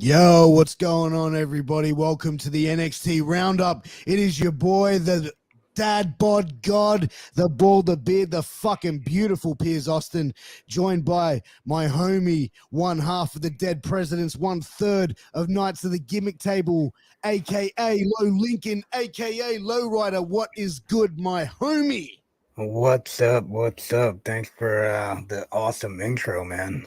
Yo, what's going on, everybody? Welcome to the NXT Round Up. It is your boy, the dad bod god, the bald, the beard, the fucking beautiful Piers Austin, joined by my homie, one half of the Dead Presidents, 1/3 of Knights of the Gimmick Table, a.k.a. Low Lincoln, a.k.a. LowRyda. What is good, my homie? What's up? What's up? Thanks for the awesome intro, man.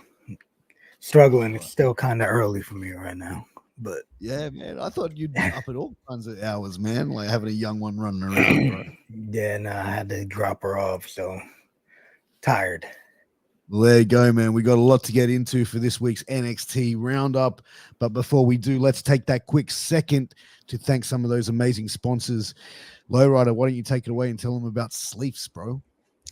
Struggling. It's still kind of early for me right now, but yeah, man. I thought you'd be up at all kinds of hours, man. Like having a young one running around, bro. Yeah, no, I had to drop her off, so tired. Well, there you go, man. We got a lot to get into for this week's NXT Roundup. But before we do, let's take that quick second to thank some of those amazing sponsors. LowRyda, why don't you take it away and tell them about Sleeps, bro?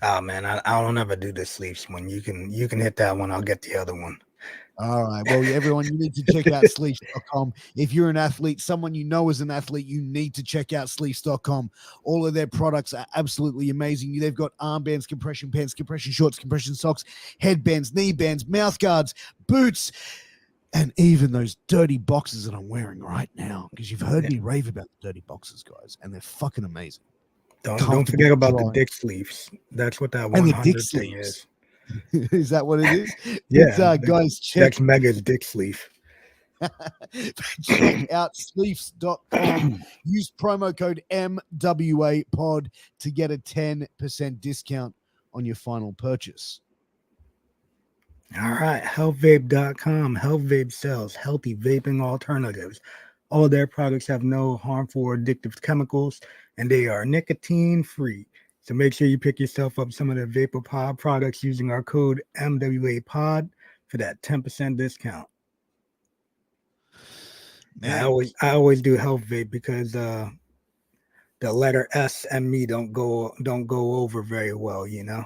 Oh man, I don't ever do the sleeps one. You can hit that one. I'll get the other one. All right. Well, everyone, you need to check out sleeps.com. If you're an athlete, someone you know is an athlete, you need to check out sleeps.com. All of their products are absolutely amazing. They've got armbands, compression pants, compression shorts, compression socks, headbands, knee bands, mouth guards, boots, and even those dirty boxes that I'm wearing right now, because you've heard me rave about the dirty boxes, guys, and they're fucking amazing. Don't forget about the dick sleeves. That's what that 100 thing is. Is that what it is? Yeah, guys, check. That's Mega's dick sleeve. Check out sleeves.com. Use promo code MWAPOD to get a 10% discount on your final purchase. All right, healthvape.com. Health Vape sells healthy vaping alternatives. All their products have no harmful or addictive chemicals, and they are nicotine free. So make sure you pick yourself up some of the VaporPod products using our code MWAPOD for that 10% discount. Man. I always do Health Vape because the letter S and me don't go over very well, you know.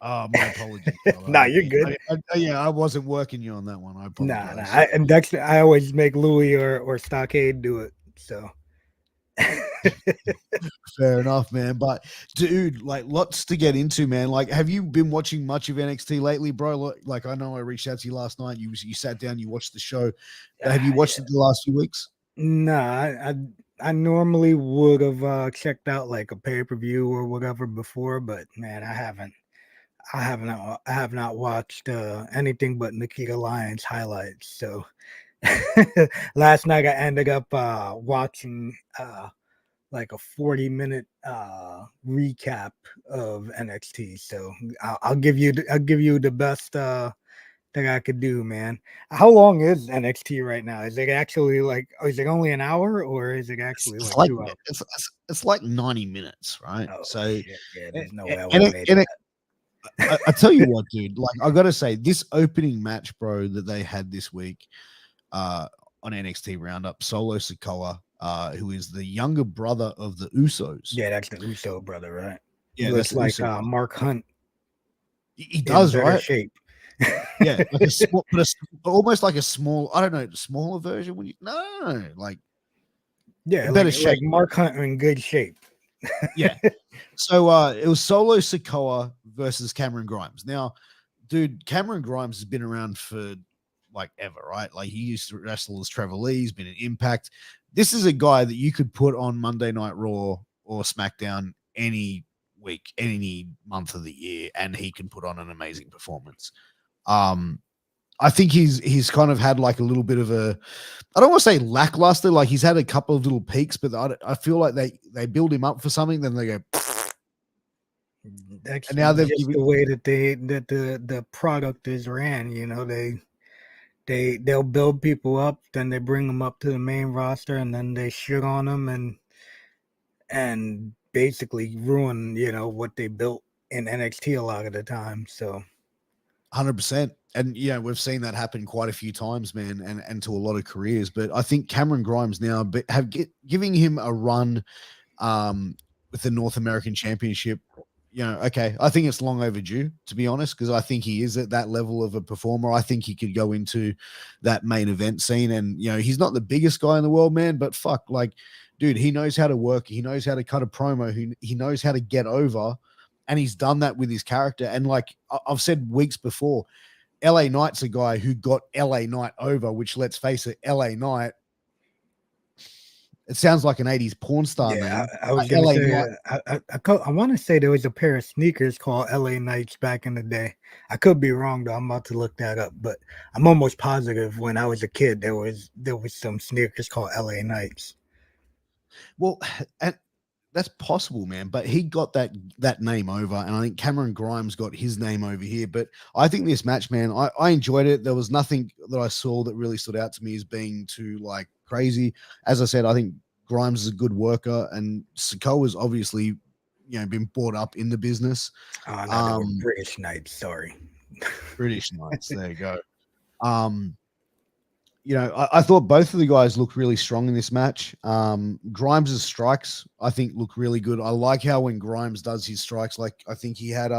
Oh, my apologies. Nah, you're good. I wasn't working you on that one. I apologize. Nah. I always make Louis or Stockade do it. So fair enough, man. But dude, like, lots to get into, man. Like, have you been watching much of NXT lately, bro? Like, I know I reached out to you last night. You sat down, you watched the show. Have you watched it the last few weeks? Nah, I normally would have checked out like a pay-per-view or whatever before, but man, I have not watched anything but Nikita Lyons highlights. So last night I ended up watching like a 40-minute recap of NXT. So I'll give you the best thing I could do, man. How long is NXT right now? Is it actually like, is it only an hour or is it actually like 2 hours? It's like 90 minutes, right? Oh, so shit. Yeah, there's no way I would have made it. I tell you what, dude, like, I gotta say, this opening match, bro, that they had this week on NXT Roundup, Solo Sakoa, who is the younger brother of the Usos. Yeah, that's the Uso brother, right? Yeah, he looks like Mark Hunt. He does, right? Shape. Yeah, like a small, but almost like a small, I don't know, smaller version. When you like, yeah, better shape. Like Mark Hunt in good shape. Yeah. So it was Solo Sakoa versus Cameron Grimes. Now, dude, Cameron Grimes has been around for like ever, right? Like, he used to wrestle as Trevor Lee. He's been an Impact. This is a guy that you could put on Monday Night Raw or SmackDown any week, any month of the year, and he can put on an amazing performance. I think he's kind of had like a little bit of a, I don't want to say lackluster, like he's had a couple of little peaks, but I feel like they build him up for something, then they go. That's and now they're just the way that the product is ran. You know, they'll build people up, then they bring them up to the main roster, and then they shit on them and basically ruin, you know, what they built in NXT a lot of the time. So 100%. And yeah, we've seen that happen quite a few times, man, and to a lot of careers. But I think Cameron Grimes now giving him a run with the North American Championship. You know, okay, I think it's long overdue, to be honest, because I think he is at that level of a performer. I think he could go into that main event scene, and you know, he's not the biggest guy in the world, man, but fuck, like, dude, he knows how to work. He knows how to cut a promo. He knows how to get over, and he's done that with his character. And like I've said weeks before, LA Knight's a guy who got LA Knight over, which, let's face it, LA Knight, it sounds like an 80s porn star name. I was gonna LA say, Knight. I want to say there was a pair of sneakers called LA Knights back in the day. I could be wrong though. I'm about to look that up, but I'm almost positive when I was a kid there was some sneakers called LA Knights. Well, and that's possible, man. But he got that name over, and I think Cameron Grimes got his name over here. But I think this match, man, I enjoyed it. There was nothing that I saw that really stood out to me as being too like crazy. As I said, I think Grimes is a good worker, and Sakoa is obviously, been brought up in the business. Oh no, they were British Knights. Sorry, British Knights. There you go. I thought both of the guys looked really strong in this match. Grimes' strikes, I think, look really good. I like how when Grimes does his strikes, like I think he had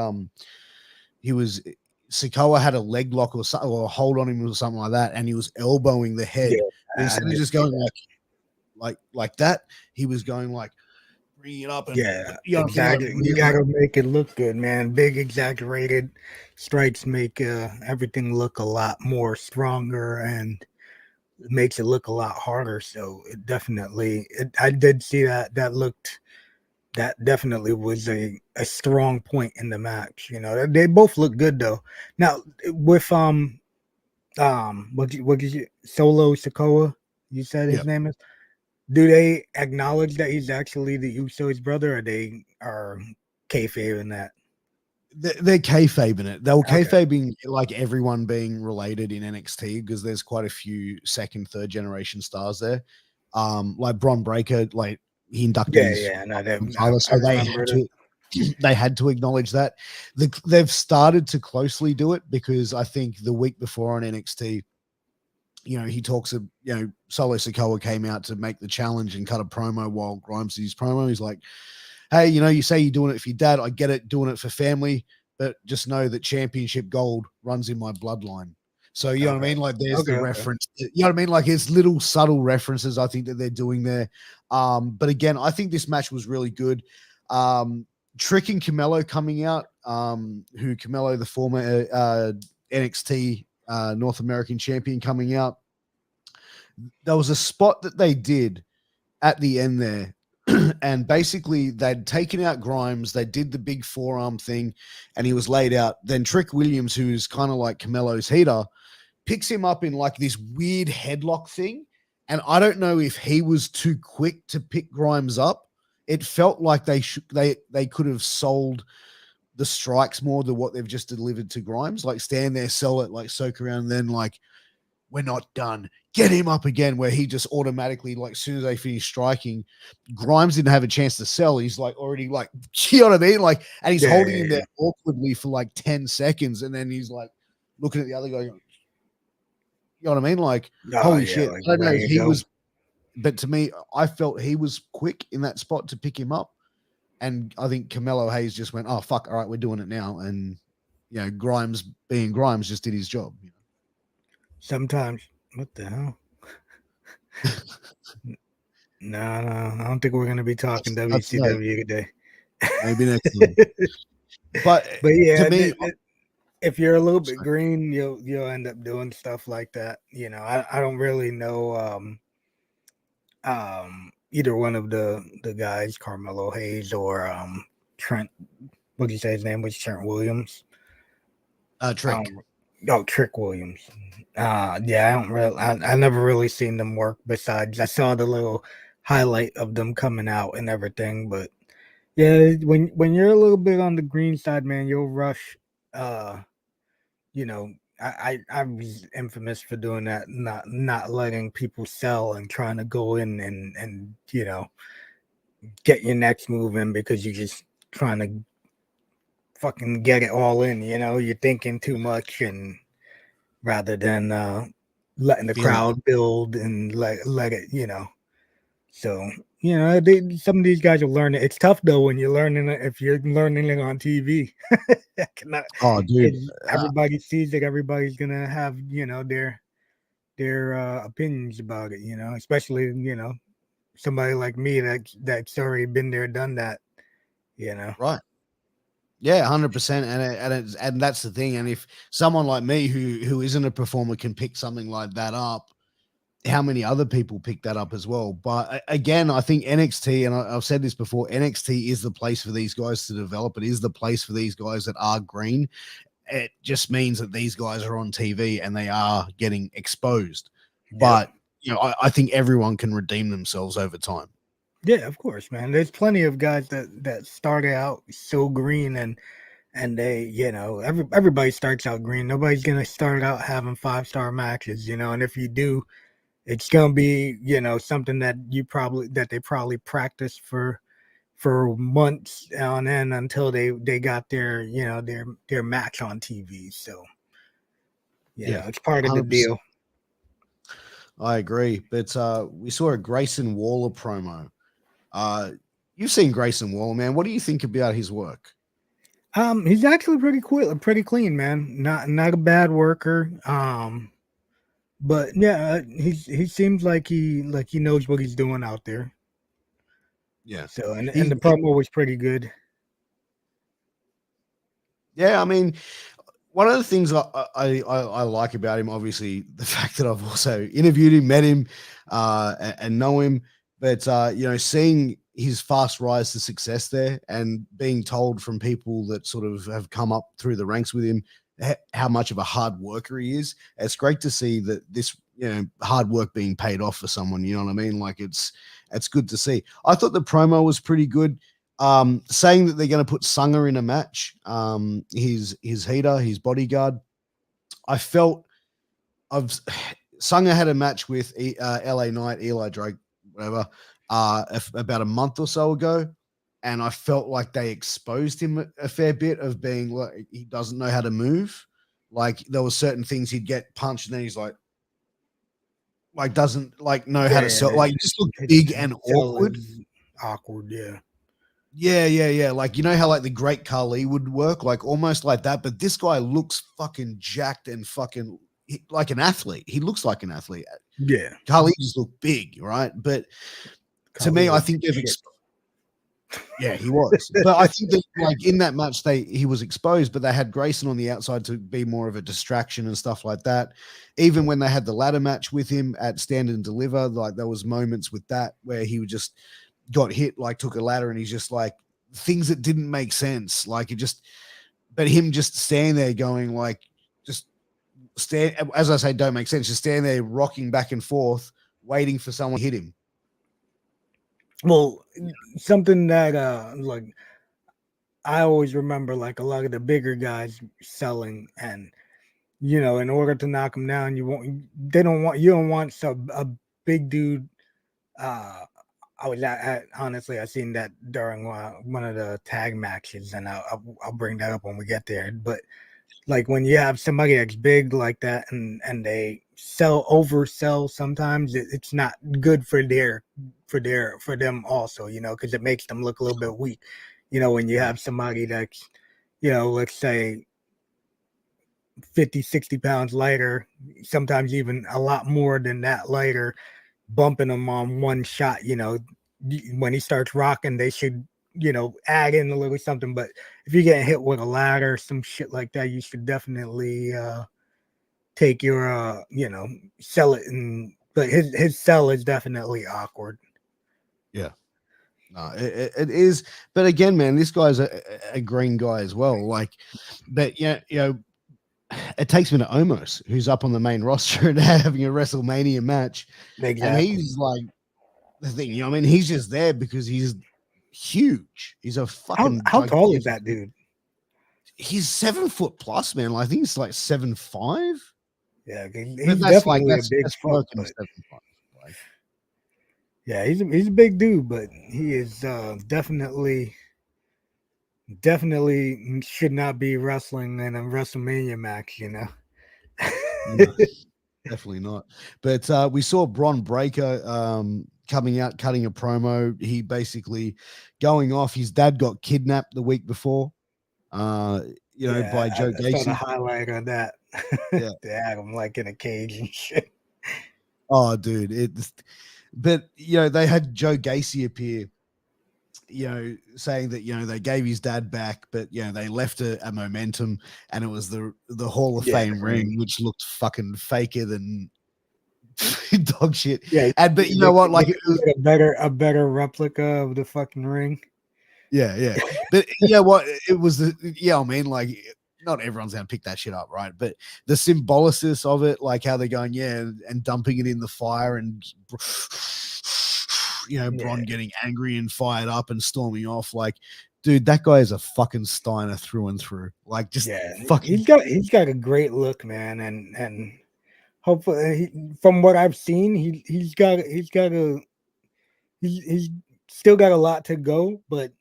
Sakoa had a leg lock or something, or a hold on him or something like that, and he was elbowing the head. Yeah, Instead of just going like that, he was going like bringing it up and exactly. You gotta make it look good, man. Big exaggerated strikes make everything look a lot more stronger and makes it look a lot harder. So it definitely, I did see that. That definitely was a strong point in the match. They both look good though. Now with what did you Solo Sakoa? You said his name is. Do they acknowledge that he's actually the Usos brother, or they are kayfabing that? They're kayfabing it. They were kayfabing like everyone being related in NXT because there's quite a few second, third generation stars there. Like Bron Breakker, like he inducted his father, so they had to acknowledge that. They've started to closely do it because I think the week before on NXT, he talks of, Solo Sikoa came out to make the challenge and cut a promo while Grimes did his promo. He's like, hey, you say you're doing it for your dad. I get it, doing it for family, but just know that championship gold runs in my bloodline. So, you know what I mean? Like, there's the reference. You know what I mean? Like, it's little subtle references, I think, that they're doing there. But again, I think this match was really good. Trick and Camelo coming out, who Camelo, the former NXT North American champion, coming out. There was a spot that they did at the end there, and basically they'd taken out Grimes, they did the big forearm thing, and he was laid out. Then Trick Williams, who's kind of like Camelo's heater, picks him up in like this weird headlock thing, and I don't know if he was too quick to pick Grimes up. It felt like they could have sold the strikes more than what they've just delivered to Grimes. Like, stand there, sell it, like soak around, and then like, we're not done. Get him up again, where he just automatically, like, as soon as they finish striking, Grimes didn't have a chance to sell. He's like already like, you know what I mean? Like, and he's holding him there awkwardly for like 10 seconds. And then he's like looking at the other guy, you know what I mean? Like, holy shit. Like, I don't know if he was, but to me, I felt he was quick in that spot to pick him up. And I think Camelo Hayes just went, oh, fuck, all right, we're doing it now. And, Grimes, being Grimes, just did his job. Sometimes, what the hell? No, I don't think we're going to be talking WCW today. Maybe next time. But yeah, to me, if you're a little bit green, you'll end up doing stuff like that. I don't really know either one of the guys, Carmelo Hayes or Trent. What did you say his name was? Trent Williams. Trick. Trick Williams. I don't really. I never really seen them work. Besides, I saw the little highlight of them coming out and everything. But yeah, when you're a little bit on the green side, man, you'll rush. I was infamous for doing that, not letting people sell and trying to go in and get your next move in because you're just trying to fucking get it all in. You're thinking too much and rather than letting the crowd build and let it. So some of these guys are learning. It's tough though when you're learning it. If you're learning it on TV, dude, everybody sees it. Everybody's gonna have their opinions about it. Especially somebody like me that's already been there, done that. Right. Yeah, 100%. And that's the thing. And if someone like me who isn't a performer can pick something like that up, how many other people pick that up as well? But again, I think NXT, and I've said this before, NXT is the place for these guys to develop. It is the place for these guys that are green. It just means that these guys are on TV and they are getting exposed. But I think everyone can redeem themselves over time. Yeah, of course, man. There's plenty of guys that started out so green and they, everybody starts out green. Nobody's gonna start out having 5-star matches, and if you do, it's gonna be, something that they probably practiced for months on end until they got their, their match on TV. So it's part of the 100%. deal. I agree. But we saw a Grayson Waller promo. You've seen Grayson Waller, man. What do you think about his work? He's actually pretty clean, man. Not a bad worker. But yeah, he seems like he knows what he's doing out there. Yeah. So and the promo was pretty good. Yeah, I mean, one of the things I like about him, obviously, the fact that I've also interviewed him, met him, and know him, but seeing his fast rise to success there and being told from people that sort of have come up through the ranks with him how much of a hard worker he is. It's great to see that this hard work being paid off for someone. You know what I mean? Like it's good to see. I thought the promo was pretty good. Saying that they're going to put Sanger in a match, his heater, his bodyguard. I felt Sanger had a match with LA Knight, Eli Drake, whatever, about a month or so ago, and I felt like they exposed him a fair bit of being like he doesn't know how to move. Like there were certain things he'd get punched, and then he's like doesn't know how to sell. Like he just looked big and awkward. Awkward, yeah. Yeah. Like, how like the Great Khali would work, like almost like that. But this guy looks fucking jacked and fucking like an athlete. He looks like an athlete. Yeah. Khali just looked big, right? But to me, I think they've yeah, he was. But I think that like in that match, he was exposed, but they had Grayson on the outside to be more of a distraction and stuff like that. Even when they had the ladder match with him at Stand and Deliver, like there was moments with that where he would just got hit, like took a ladder, and he's just like things that didn't make sense. Like it just, but him just standing there going like, just stand, as I say, don't make sense. Just stand there rocking back and forth, waiting for someone to hit him. Well, something that like I always remember, like a lot of the bigger guys selling, and in order to knock them down, you don't want a big dude. I was honestly, I seen that during one of the tag matches, and I'll bring that up when we get there. But like when you have somebody that's big like that, and they oversell, sometimes it's not good for them also, because it makes them look a little bit weak. When you have somebody that's, let's say 50, 60 pounds lighter, sometimes even a lot more than that lighter, bumping them on one shot, when he starts rocking, they should, add in a little something. But if you're getting hit with a ladder, some shit like that, you should definitely take your, sell it. But his sell is definitely awkward. Yeah. No, it is. But again, man, this guy's a green guy as well. Like, but it takes me to Omos, who's up on the main roster and having a WrestleMania match. Exactly. And he's like the thing, I mean, he's just there because he's huge. He's a fucking how tall is that dude? He's 7 foot plus, man. I think it's like 7'5". Yeah, he's definitely a big fuck. Yeah, he's a big dude, but he is definitely should not be wrestling in a WrestleMania match, No, definitely not. But we saw Bron Breakker coming out, cutting a promo. He basically going off. His dad got kidnapped the week before, by Joe Gacy. I saw the highlight on that. Yeah. They had him like in a cage and shit. Oh, dude. But they had Joe Gacy appear saying that they gave his dad back, but they left a momentum, and it was the Hall of Fame ring, which looked fucking faker than dog shit. Yeah, But you know what? Like it was, a better replica of the fucking ring. Yeah. But you know what? It was I mean, like, not everyone's gonna pick that shit up, right? But the symbolicis of it, like how they're going, and dumping it in the fire, and Bron getting angry and fired up and storming off, like, dude, that guy is a fucking Steiner through and through. Like, just fucking. He's got a great look, man, and hopefully, from what I've seen, he's still got a lot to go, but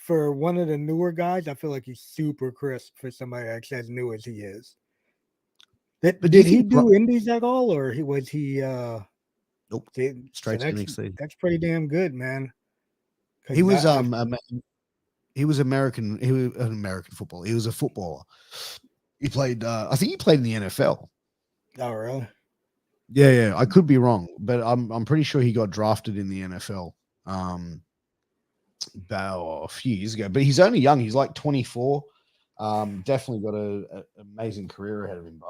for one of the newer guys, I feel like he's super crisp for somebody that's as new as he is. Did he do indies at all, or was he? Nope. Straight to NXT. That's pretty damn good, man. He was he was American. He was an American footballer. He was a footballer. He played. I think he played in the NFL. Oh, really? Yeah. I could be wrong, but I'm pretty sure he got drafted in the NFL. About a few years ago, but he's only young. He's like 24. Definitely got a amazing career ahead of him.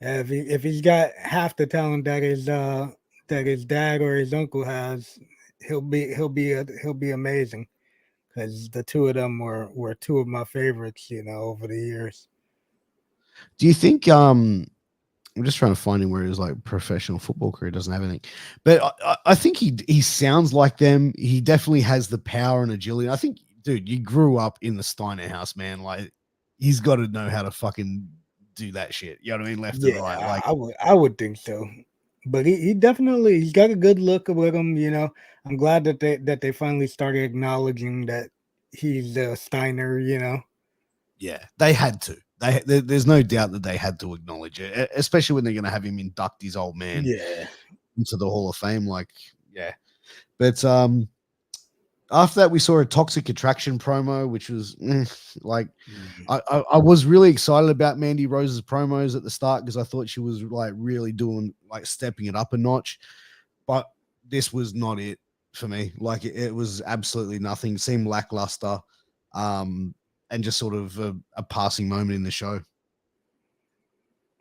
But if he's got half the talent that his dad or his uncle has, he'll be amazing. Because the two of them were two of my favorites, over the years. Do you think I'm just trying to find him where his like professional football career doesn't have anything, but I think he sounds like them. He definitely has the power and agility. I think, dude, you grew up in the Steiner house, man. Like, he's got to know how to fucking do that shit. You know what I mean? Left and right. Like, I would think so. But he's got a good look with him. I'm glad that they finally started acknowledging that he's Steiner. Yeah, they had to. There's no doubt that they had to acknowledge it, especially when they're going to have him induct his old man into the Hall of Fame. Like, yeah. But after that, we saw a Toxic Attraction promo, which was I was really excited about Mandy Rose's promos at the start because I thought she was like really doing, like, stepping it up a notch. But this was not it for me. Like, it was absolutely nothing. It seemed lackluster. And just sort of a passing moment in the show.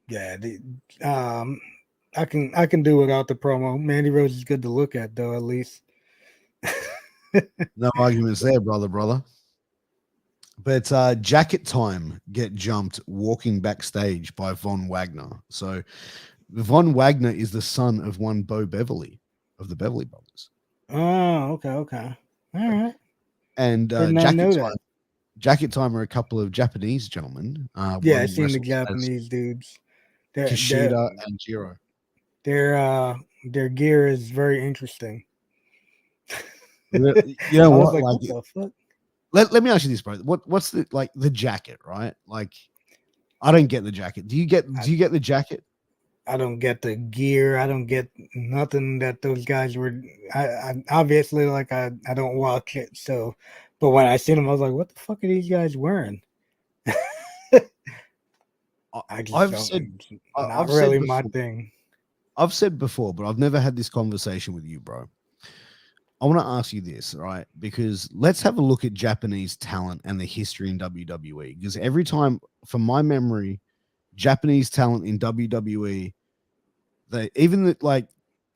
Yeah, I can do without the promo. Mandy Rose is good to look at, though, at least. No arguments there, brother. But Jacket Time get jumped walking backstage by Von Wagner. So Von Wagner is the son of one Bo Beverly of the Beverly Brothers. Oh, okay. All right. And Jacket Time are a couple of Japanese gentlemen. I've seen the Japanese dudes. Kushida and Jiro. Their gear is very interesting. You know what? Like, what the fuck? Let me ask you this, bro. What's the jacket, right? Like, I don't get the jacket. Do you get the jacket? I don't get the gear. I don't get nothing that those guys were. I obviously, like, I don't watch it, so. But when I seen them, I was like, "What the fuck are these guys wearing?" I've said my thing. I've said before, but I've never had this conversation with you, bro. I want to ask you this, right? Because let's have a look at Japanese talent and the history in WWE. Because every time, from my memory, Japanese talent in WWE,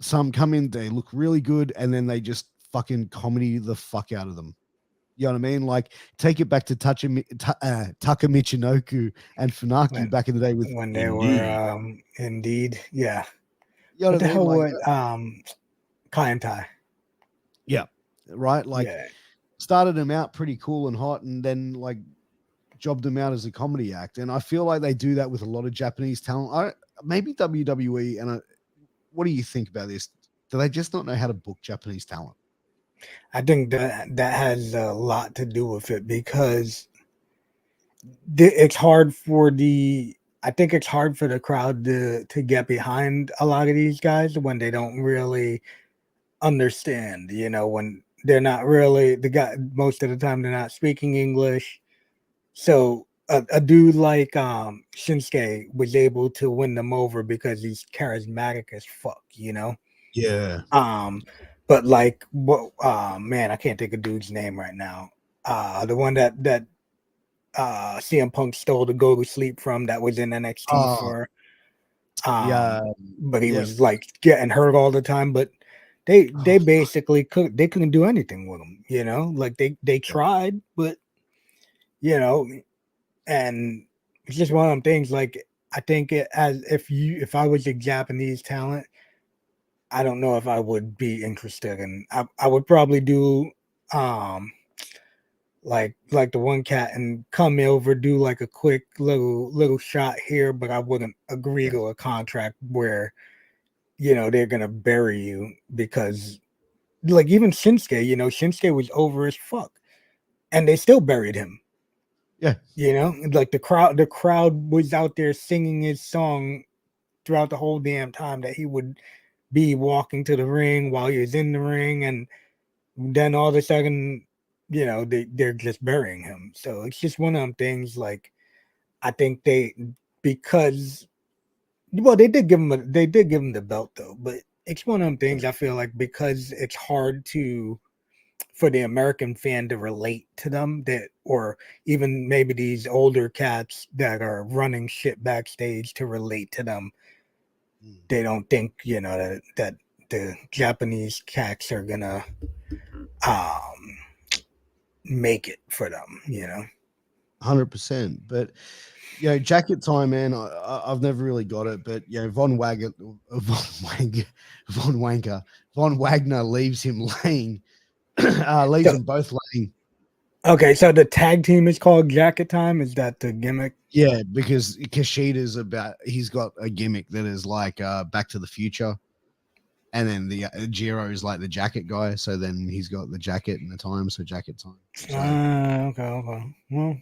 some come in, they look really good, and then they just fucking comedy the fuck out of them. You know what I mean? Like, take it back to Taka Michinoku and Funaki back in the day when they were Indeed, yeah. You know what the hell like, Kai and Tai? Yeah, right. Like, started them out pretty cool and hot, and then like jobbed them out as a comedy act. And I feel like they do that with a lot of Japanese talent. Maybe WWE. And what do you think about this? Do they just not know how to book Japanese talent? I think that has a lot to do with it because it's hard for the crowd to get behind a lot of these guys when they don't really understand, when they're not really most of the time they're not speaking English. So a dude like Shinsuke was able to win them over because he's charismatic as fuck, Yeah. But like, what? Man, I can't think of dude's name right now. The one that CM Punk stole to go to sleep from, that was in NXT Oh, for yeah, but he yeah. was like getting hurt all the time. But they basically couldn't do anything with him, you know, like they tried, but you know, and it's just one of them things. Like, I think it, as if I was a Japanese talent, I don't know if I would be interested in. I would probably do um like the one cat and come over, do like a quick little shot here, but I wouldn't agree Yeah. to a contract where, you know, they're gonna bury you. Because like, even Shinsuke, you know, Shinsuke was over as fuck and they still buried him. Yeah. You know, like the crowd was out there singing his song throughout the whole damn time that he would be walking to the ring while he was in the ring, and then all of a sudden, you know, they're just burying him. So it's just one of them things. Like, I think because, well, they did give him the belt though, but it's one of them things. I feel like because it's hard for the American fan to relate to them, that, or even maybe these older cats that are running shit backstage to relate to them, they don't think, you know, that the Japanese cats are gonna um make it for them, you know. 100%. But jacket time, man. I've never really got it, but Von Wagner leaves him laying, leaves So, them both laying. okay, so the tag team is called Jacket Time. Is that the gimmick? Yeah, because he's got a gimmick that is like Back to the Future, and then the Jiro is like the jacket guy. So then he's got the jacket and the time, so jacket time. So Okay. Well,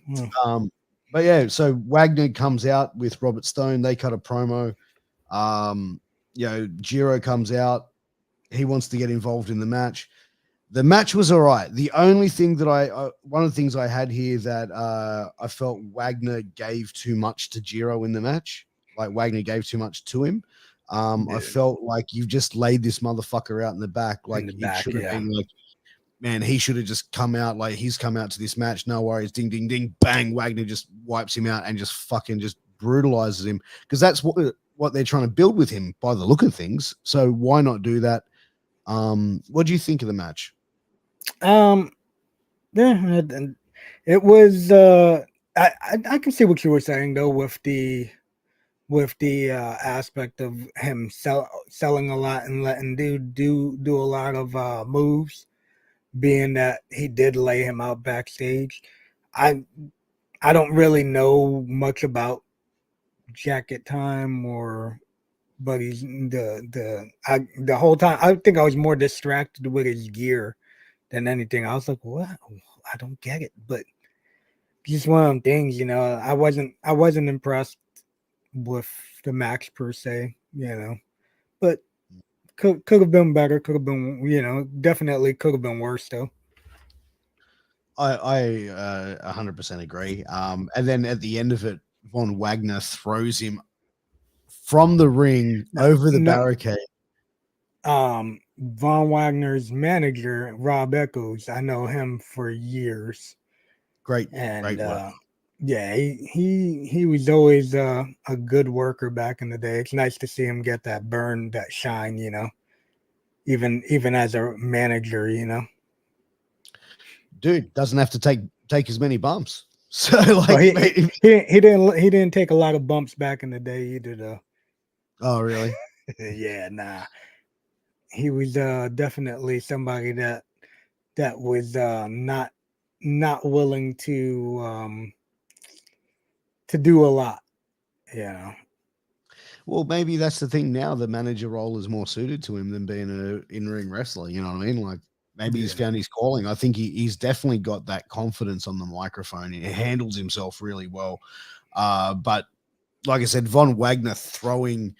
um, but yeah, so Wagner comes out with Robert Stone. They cut a promo. Jiro comes out. He wants to get involved in the match. The match was all right. The only thing that one of the things I had here that I felt Wagner gave too much to Jiro in the match. Like, Wagner gave too much to him. I yeah, felt like you've just laid this motherfucker out in the back. in Like, the it back, should have yeah. been like, man, he should have just come out like he's come out to this match. No worries. Ding, ding, ding. Bang. Wagner just wipes him out and just fucking just brutalizes him, because that's what they're trying to build with him by the look of things. So why not do that? What do you think of the match? Um, yeah, it was. I can see what you were saying though, with the aspect of him selling a lot and letting dude do a lot of moves, being that he did lay him out backstage. I I don't really know much about Jacket Time, or but he's the whole time I think I was more distracted with his gear than anything. I was like, what? I don't get it. But just one of them things, you know. I wasn't impressed with the match per se, you know. But could have been better. Could have been, you know, definitely could have been worse though. I 100% agree. And then at the end of it, Von Wagner throws him from the ring No, over the no. barricade. Von Wagner's manager, Rob Echoes, I know him for years. Great, And great work. yeah, he was always a good worker back in the day. It's nice to see him get that burn, that shine, you know, even as a manager, you know. Dude doesn't have to take as many bumps. So Well, like, he didn't take a lot of bumps back in the day either, though. oh really? Yeah, nah, he was definitely somebody that was not willing to do a lot, you know. Well, maybe that's the thing now. The manager role is more suited to him than being an in-ring wrestler. You know what I mean? Like, maybe he's Yeah. found his calling. I think he's definitely got that confidence on the microphone. He handles himself really well. But like I said, Von Wagner throwing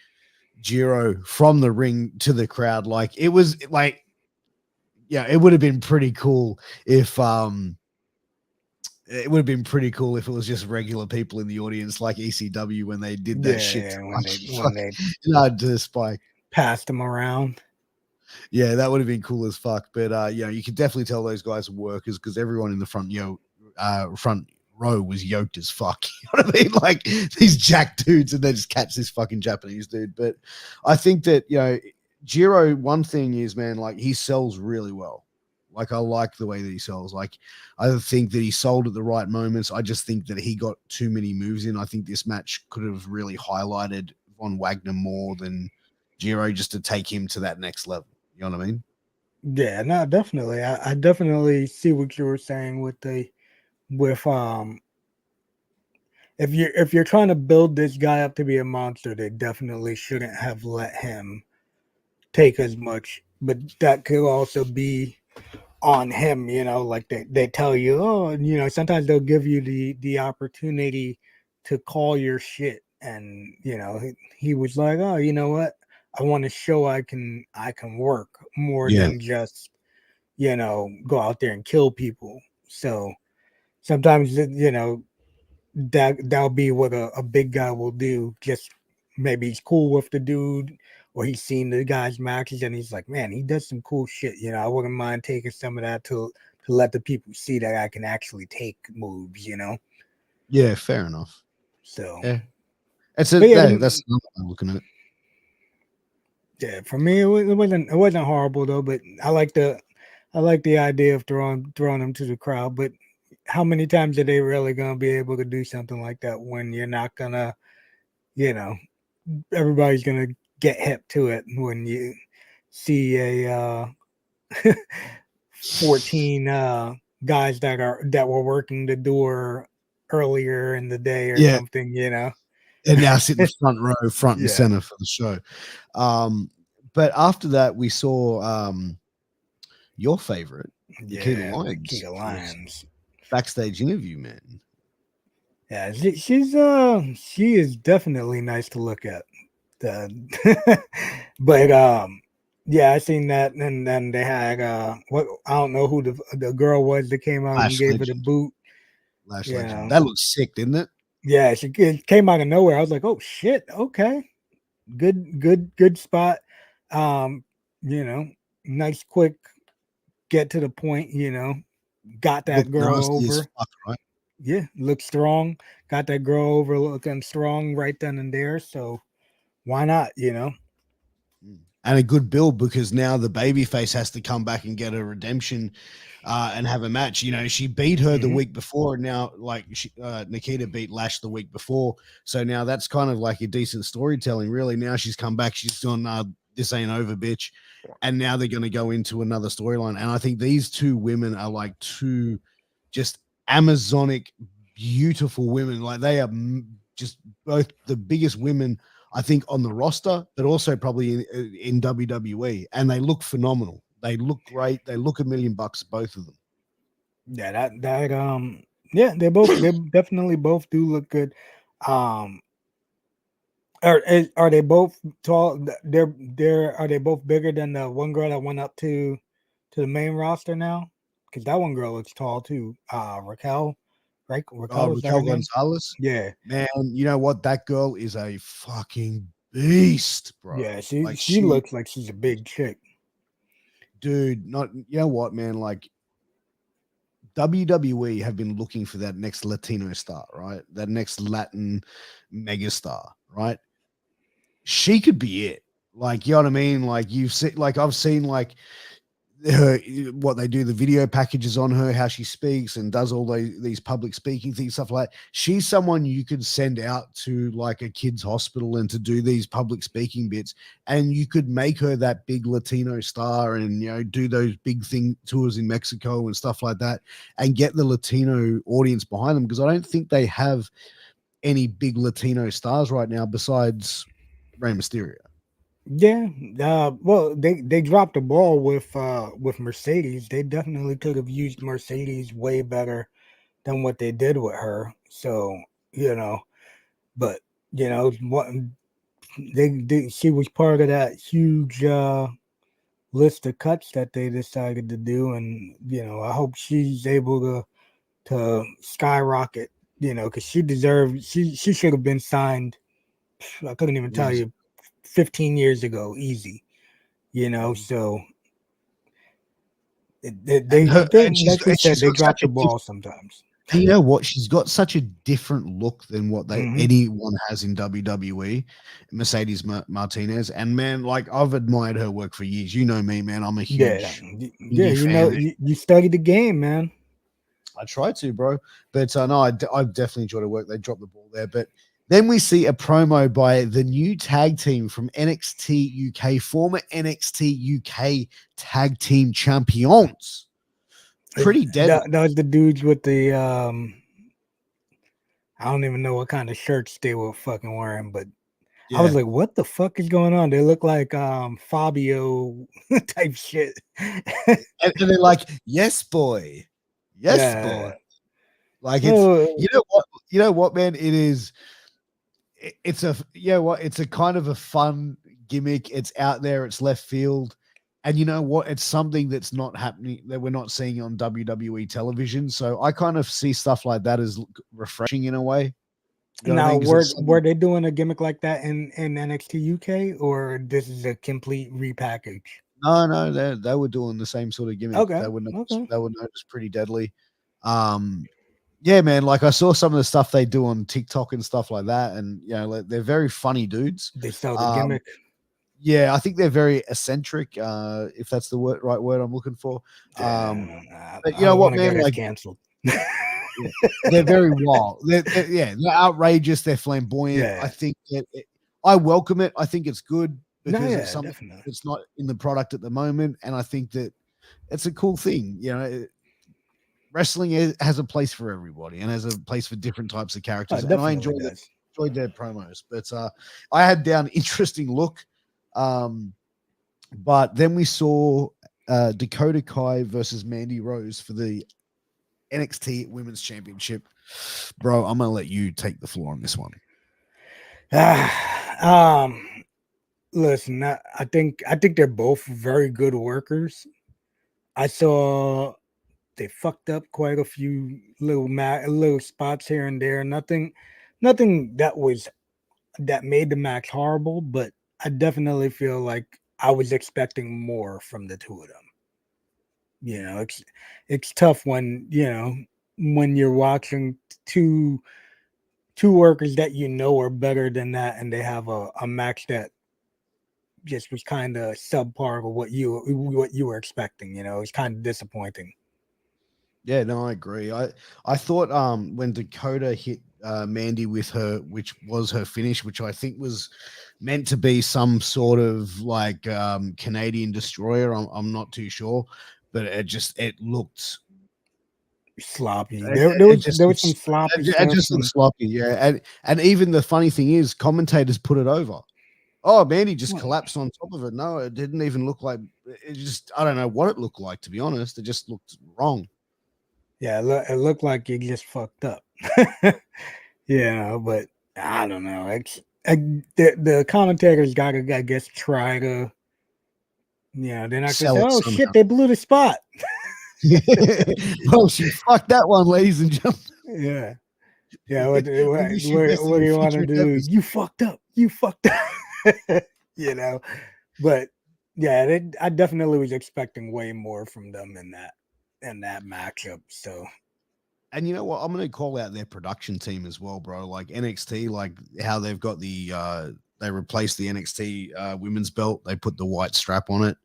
Jiro from the ring to the crowd, like, it was like, yeah, it would have been pretty cool if it would have been pretty cool if it was just regular people in the audience, like ECW when they did that shit Yeah, to when they to Spike. passed him around. Yeah, that would have been cool as fuck. But you can definitely tell those guys are workers because everyone in the front row was yoked as fuck. You know what I mean? Like these jack dudes, and they just catch this fucking Japanese dude. But I think that Jiro. One thing is, man, like he sells really well. Like I like the way that he sells. Like I think that he sold at the right moments. I just think that he got too many moves in. I think this match could have really highlighted Von Wagner more than Jiro, just to take him to that next level. You know what I mean? Yeah, no, definitely. I definitely see what you were saying with if you're trying to build this guy up to be a monster, they definitely shouldn't have let him take as much. But that could also be on him, like they tell you, oh, sometimes they'll give you the opportunity to call your shit. And he was like, oh, you know what? I want to show I can work more Yeah. than just go out there and kill people. So sometimes that'll be what a big guy will do. Just maybe he's cool with the dude, or he's seen the guy's matches and he's like, man, he does some cool shit. I wouldn't mind taking some of that to let the people see that I can actually take moves. Yeah, fair enough. So Yeah, that's another way I'm looking at it. Yeah, for me it wasn't horrible though. But I like the idea of throwing them to the crowd. But how many times are they really gonna be able to do something like that when you're not gonna, everybody's gonna get hip to it when you see a 14 guys that were working the door earlier in the day or Yeah, something, and now sit in the front row, front and Yeah. center for the show. But after that, we saw your favorite, Nikita Lyons, backstage interview, man. Yeah, she is definitely nice to look at. But yeah, I seen that, and then they had what, I don't know who the girl was that came out and gave her the boot. Lash Legend. That looks sick, didn't it? Yeah, it came out of nowhere. I was like, oh shit, okay, good spot. Nice quick get to the point. Got that girl over. Fuck, right? Yeah, looked strong. Got that girl over looking strong right then and there. So why not? And a good build, because now the babyface has to come back and get a redemption and have a match. She beat her the week before, and now Nikita beat Lash the week before. So now that's kind of like a decent storytelling, really. Now she's come back. She's gone, this ain't over, bitch. And now they're going to go into another storyline. And I think these two women are like two just Amazonic, beautiful women. Like they are just both the biggest women, I think, on the roster, but also probably in WWE. And they look phenomenal. They look great. They look $1 million, both of them. Yeah, yeah, they definitely both do look good. Are they both tall? Are they both bigger than the one girl that went up to the main roster now? Because that one girl looks tall too. Raquel, right? Raquel Gonzalez. Yeah, man, you know what? That girl is a fucking beast, bro. Yeah, she looks like she's a big chick, dude. You know what, man? Like WWE have been looking for that next Latino star, right? That next Latin megastar, right? She could be it. Like, you know what I mean? Like I've seen like her, what they do, the video packages on her, how she speaks and does all these public speaking things, stuff like that. She's someone you could send out to like a kid's hospital and to do these public speaking bits, and you could make her that big Latino star and do those big tours in Mexico and stuff like that, and get the Latino audience behind them, because I don't think they have any big Latino stars right now besides Rey Mysterio. Yeah, well, they dropped the ball with Mercedes. They definitely could have used Mercedes way better than what they did with her. So but what she was part of that huge list of cuts that they decided to do, and I hope she's able to skyrocket. Because she should have been signed. I couldn't even tell you 15 years ago, easy. you know. So they, and like we said, she's they got drop such the a ball sometimes. and you know what? She's got such a different look than what Mm-hmm. anyone has in WWE, Mercedes Martinez. And man, like I've admired her work for years. You know me, man. I'm a Yeah, huge yeah. indie You know, fan. you study the game, man. I try to, bro. But no, I definitely enjoyed her work. They dropped the ball there. But then we see a promo by the new tag team from NXT UK, former NXT UK tag team champions. Pretty deadly. That was the dudes with the I don't even know what kind of shirts they were fucking wearing, but I was Yeah. like, what the fuck is going on? They look like Fabio type shit. And they're like, yes, boy. Yes, boy. Yeah. Like it's Oh, you know what, man? It is it's a it's a kind of a fun gimmick. It's out there, it's left field. And you know what? It's something that's not happening that we're not seeing on WWE television. So I kind of see stuff like that as refreshing in a way. You know what I now mean? Because were they doing a gimmick like that in NXT UK, or this is a complete repackage? no, they were doing the same sort of gimmick. Okay. Okay. They were noticed pretty deadly. Um, yeah, man. Like I saw some of the stuff they do on TikTok and stuff like that, and you know, like, they're very funny dudes. They sell the Um, gimmick. yeah, I think they're very eccentric, if that's the right word I'm looking for. But you I know don't what, want to man? get us Like canceled. yeah, they're very wild. They're outrageous. They're flamboyant. I Yeah. think I welcome it. I think it's good No, because it's yeah, something definitely. that's not in the product at the moment, and I think that it's a cool thing. You know, wrestling has a place for everybody and has a place for different types of Oh, characters, it and I definitely does. enjoyed their promos. But I had down interesting look. But then we saw Dakota Kai versus Mandy Rose for the NXT Women's Championship. Bro, I'm gonna let you take the floor on this one. Listen, I think they're both very good workers. I saw they fucked up quite a few little spots here and there. Nothing that made the match horrible, but I definitely feel like I was expecting more from the two of them. You know, it's tough when when you're watching two workers that you know are better than that, and they have a match that just was kind of subpar of what you were expecting. You know, it's kind of disappointing. Yeah, no, I agree. I thought when Dakota hit Mandy with her, which was her finish, which I think was meant to be some sort of like Canadian destroyer. I'm not too sure, but it looked Sloppy. There was some sloppy it stuff. just looked sloppy. Yeah, and even the funny thing is, commentators put it over. Oh, Mandy just collapsed on top of it. No, it didn't even look like it. Just I don't know what it looked like, to be honest. It just looked wrong. Yeah, it looked like you just fucked up. But I don't know. The commentators got to, I guess, try to. Yeah, they're not gonna Sell say, it "Oh somehow. shit, they blew the spot." Well, she fucked that one, ladies and gentlemen. Yeah. What do Wish you best in you want future to do? endeavors. You fucked up. You fucked up. But yeah, I definitely was expecting way more from them in that matchup. So. And you know what? I'm going to call out their production team as well, bro. Like NXT, like how they've got they replaced the NXT women's belt. They put the white strap on it.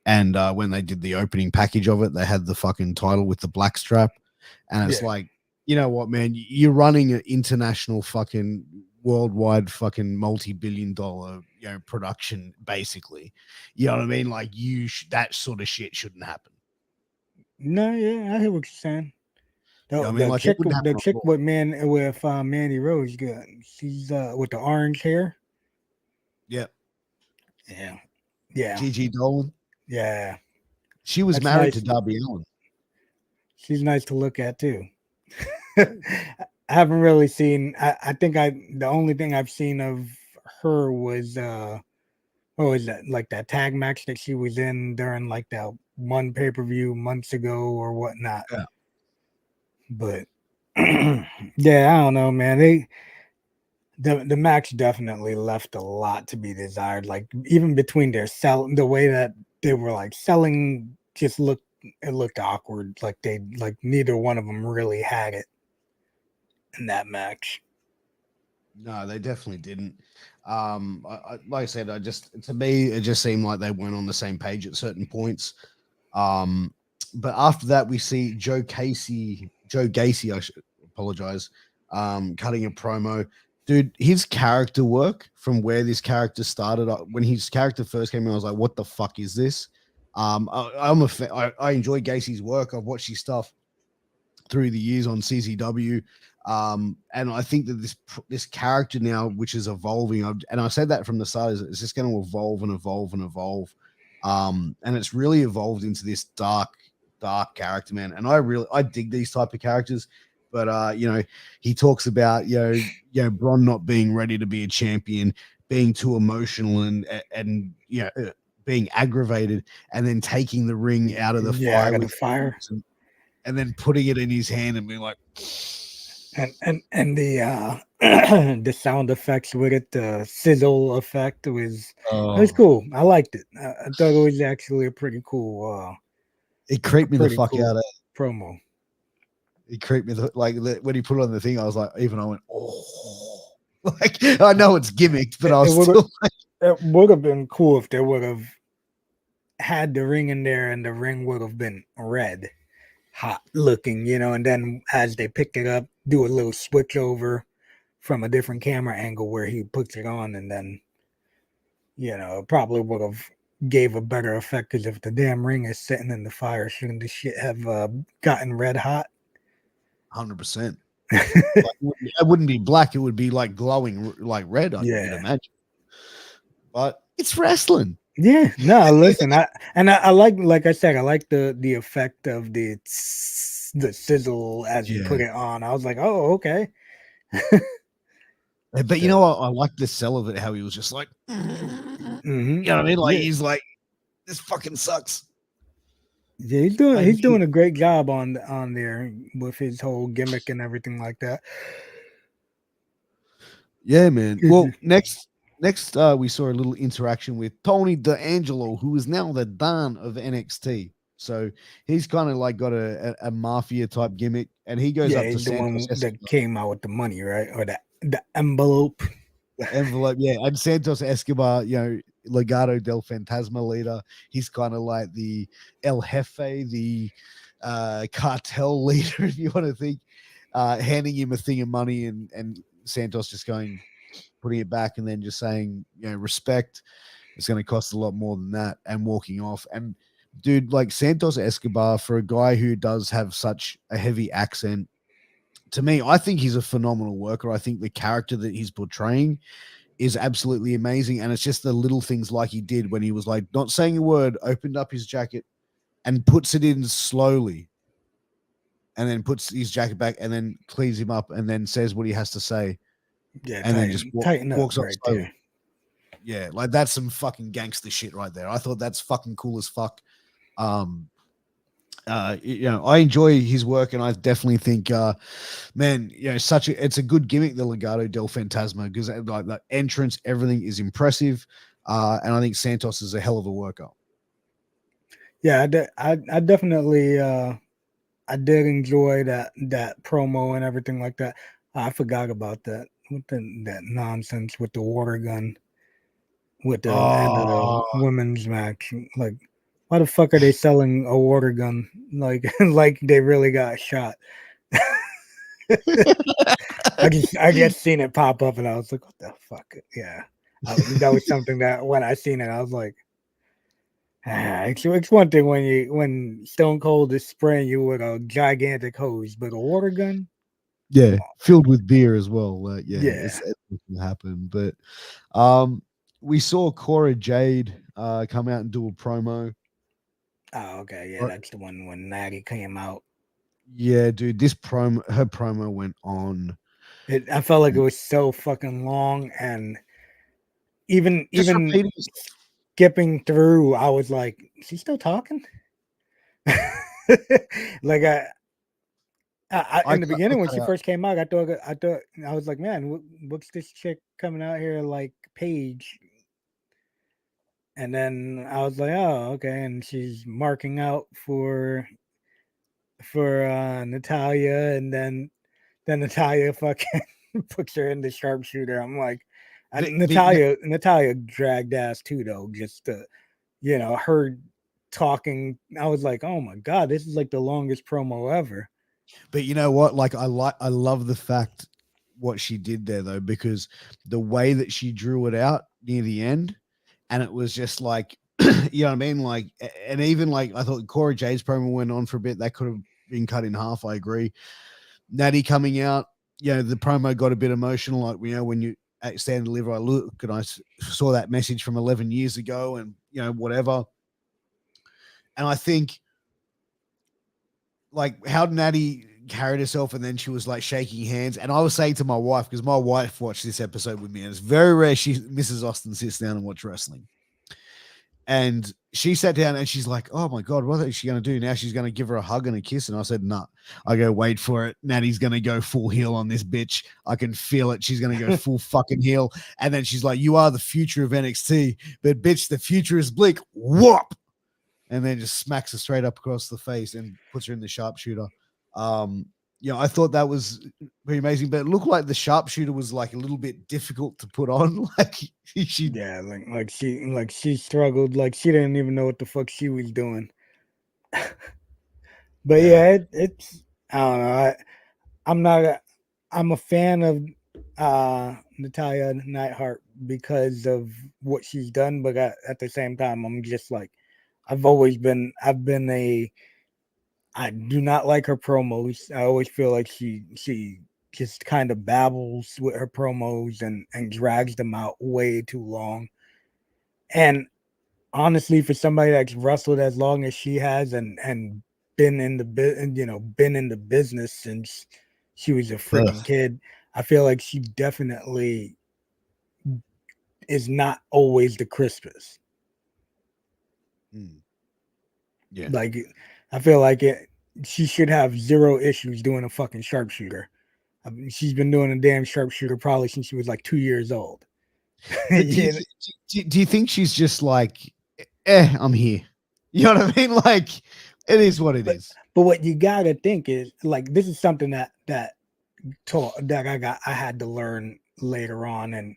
And when they did the opening package of it, they had the fucking title with the black strap. And it's like, you know what, man? You're running an international fucking worldwide fucking multi-billion-dollar, production, basically. You know what I mean? Like that sort of shit shouldn't happen. No, yeah, I hear what you're saying. You know what I mean? Like it wouldn't happen The chick with Mandy Rose, good. She's with the orange hair. Yeah. Yeah. Gigi Dolan. Yeah. She was married to Darby Allin. She's nice to look at too. I haven't really seen. I think the only thing I've seen of her was what was that, like that tag match that she was in during like that one pay-per-view months ago or whatnot. Yeah. But yeah, I don't know, man. The match definitely left a lot to be desired. Like even between their the way that they were like selling just looked awkward. Like neither one of them really had it in that match. No, they definitely didn't. Like I said, to me it just seemed like they weren't on the same page at certain points. But after that, we see Joe Gacy, I should apologize, cutting a promo. Dude, his character work from where this character started, when his character first came in, I was like, what the fuck is this? I enjoy Gacy's work. I've watched his stuff through the years on CZW. And I think that this character now, which is evolving, and I said that from the start, is it's just going to evolve and evolve and evolve. And it's really evolved into this dark character, man. And I dig these type of characters. But he talks about Bron not being ready to be a champion, being too emotional, and being aggravated, and then taking the ring out of the fire with fire, and then putting it in his hand and being like, and the the sound effects with it, the sizzle effect it was cool. I liked it. I thought it was actually a pretty cool. It creeped me the fuck out. Promo. It creeped me when he put it on the thing. I was like, I went, oh, like I know it's gimmicked, but I was still like, it would have been cool if they would have had the ring in there and the ring would have been red, hot looking, and then as they pick it up, do a little switch over from a different camera angle where he puts it on, and then probably would have gave a better effect, because if the damn ring is sitting in the fire, shouldn't the shit have gotten red hot? 100%. It wouldn't be black, it would be like glowing like red, I can imagine. But it's wrestling. Yeah, no, listen, I like I said, I like the effect of the sizzle as you put it on. I was like, oh, okay. But you know what? I like the sell of it, how he was just like, you know what I mean? Like he's like, this fucking sucks. Yeah, he's doing a great job on there with his whole gimmick and everything like that. Yeah, man. Well, next we saw a little interaction with Tony D'Angelo, who is now the Don of NXT. So he's kind of like got a mafia type gimmick, and he goes up to Santos one that came out with the money, right? Or the envelope. The envelope, yeah. And Santos Escobar, Legado del Fantasma leader. He's kind of like the El Jefe, the cartel leader, if you want to think, handing him a thing of money, and Santos just putting it back, and then just saying, respect. It's going to cost a lot more than that, and walking off. And dude, like Santos Escobar, for a guy who does have such a heavy accent, to me, I think he's a phenomenal worker. I think the character that he's portraying is absolutely amazing. And it's just the little things like he did when he was like not saying a word, opened up his jacket and puts it in slowly, and then puts his jacket back and then cleans him up and then says what he has to say. Yeah, and then just walks up right slowly. there. Yeah, like that's some fucking gangster shit right there. I thought that's fucking cool as fuck. I enjoy his work, and I definitely think, man, it's a good gimmick, the Legado del Fantasma, because like the entrance, everything is impressive, and I think Santos is a hell of a worker. Yeah, I definitely I did enjoy that promo and everything like that. I forgot about that that nonsense with the water gun with the end of the women's match. Like, why the fuck are they selling a water gun like they really got shot? I just seen it pop up and I was like, what the fuck? Yeah, that was something that when I seen it, I was like, it's one thing when Stone Cold is spraying you with a gigantic hose, but a water gun, filled with beer as well. It's gonna happen. But we saw Cora Jade come out and do a promo. Oh, okay, yeah, that's the one when Natty came out. Yeah, dude, her promo went on. I felt like it was so fucking long, and even skipping through, I was like, is she still talking? Like In the beginning, when she out. first came out, I was like, man, what's this chick coming out here like Paige? And then I was like, oh, okay. And she's marking out for Natalia, and then Natalia fucking puts her in the sharpshooter. I'm like, Natalia dragged ass too, though. Just to, her talking. I was like, oh my god, this is like the longest promo ever. But you know what? Like, I love the fact what she did there though, because the way that she drew it out near the end, and it was just like, you know what I mean? Like, and even like, I thought Cora Jade's promo went on for a bit. That could have been cut in half. I agree. Natty coming out, the promo got a bit emotional. Like, when you stand and deliver, I look and I saw that message from 11 years ago, and whatever. And I think, like, how Natty carried herself, and then she was like shaking hands. And I was saying to my wife, because my wife watched this episode with me, and it's very rare Mrs. Austin sits down and watch wrestling. And she sat down and she's like, oh my God, what is she going to do now? She's going to give her a hug and a kiss. And I said, nah. I go, wait for it. Natty's going to go full heel on this bitch. I can feel it. She's going to go full fucking heel. And then she's like, you are the future of NXT, but bitch, the future is bleak. Whoop. And then just smacks her straight up across the face and puts her in the sharpshooter. I thought that was pretty amazing, but it looked like the sharpshooter was like a little bit difficult to put on. Like she struggled, like she didn't even know what the fuck she was doing. But it's I don't know. I'm a fan of Natalya Neidhart because of what she's done, but at the same time, I'm just like, I do not like her promos. I always feel like she just kind of babbles with her promos and drags them out way too long. And honestly, for somebody that's wrestled as long as she has and been in the business since she was a freaking kid, I feel like she definitely is not always the crispest. Yeah. Like, I feel like she should have zero issues doing a fucking sharpshooter. I mean, she's been doing a damn sharpshooter probably since she was like 2 years old. Do you think she's just like, I'm here? You know what I mean? Like, it is what it is. But what you gotta think is, like, this is something that I had to learn later on and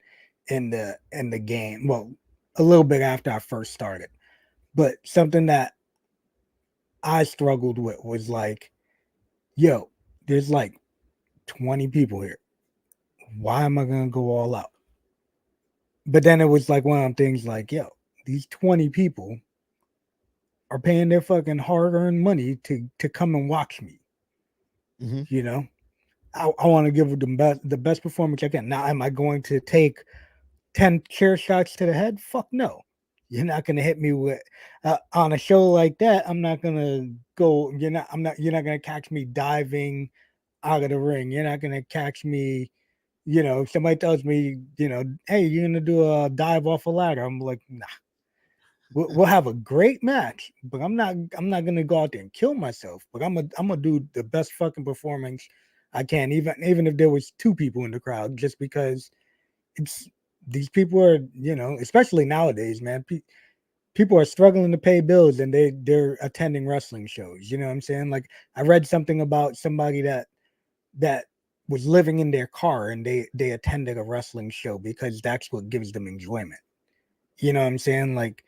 in the game. Well, a little bit after I first started, but something that I struggled with was like, yo, there's like 20 people here. Why am I gonna go all out? But then it was like one of them things like, yo, these 20 people are paying their fucking hard-earned money to come and watch me. Mm-hmm. I want to give them the best performance I can. Now, am I going to take 10 chair shots to the head? Fuck no. You're not gonna hit me with on a show like that. I'm not gonna go. You're not gonna catch me diving out of the ring. You're not gonna catch me. Somebody tells me, hey, you're gonna do a dive off a ladder. I'm like, nah. We'll have a great match, but I'm not gonna go out there and kill myself. But I'm gonna do the best fucking performance I can, even if there was 2 people in the crowd, just because these people are, especially nowadays, man. People are struggling to pay bills, and they're attending wrestling shows. You know what I'm saying? Like, I read something about somebody that was living in their car and they attended a wrestling show because that's what gives them enjoyment. You know what I'm saying? Like,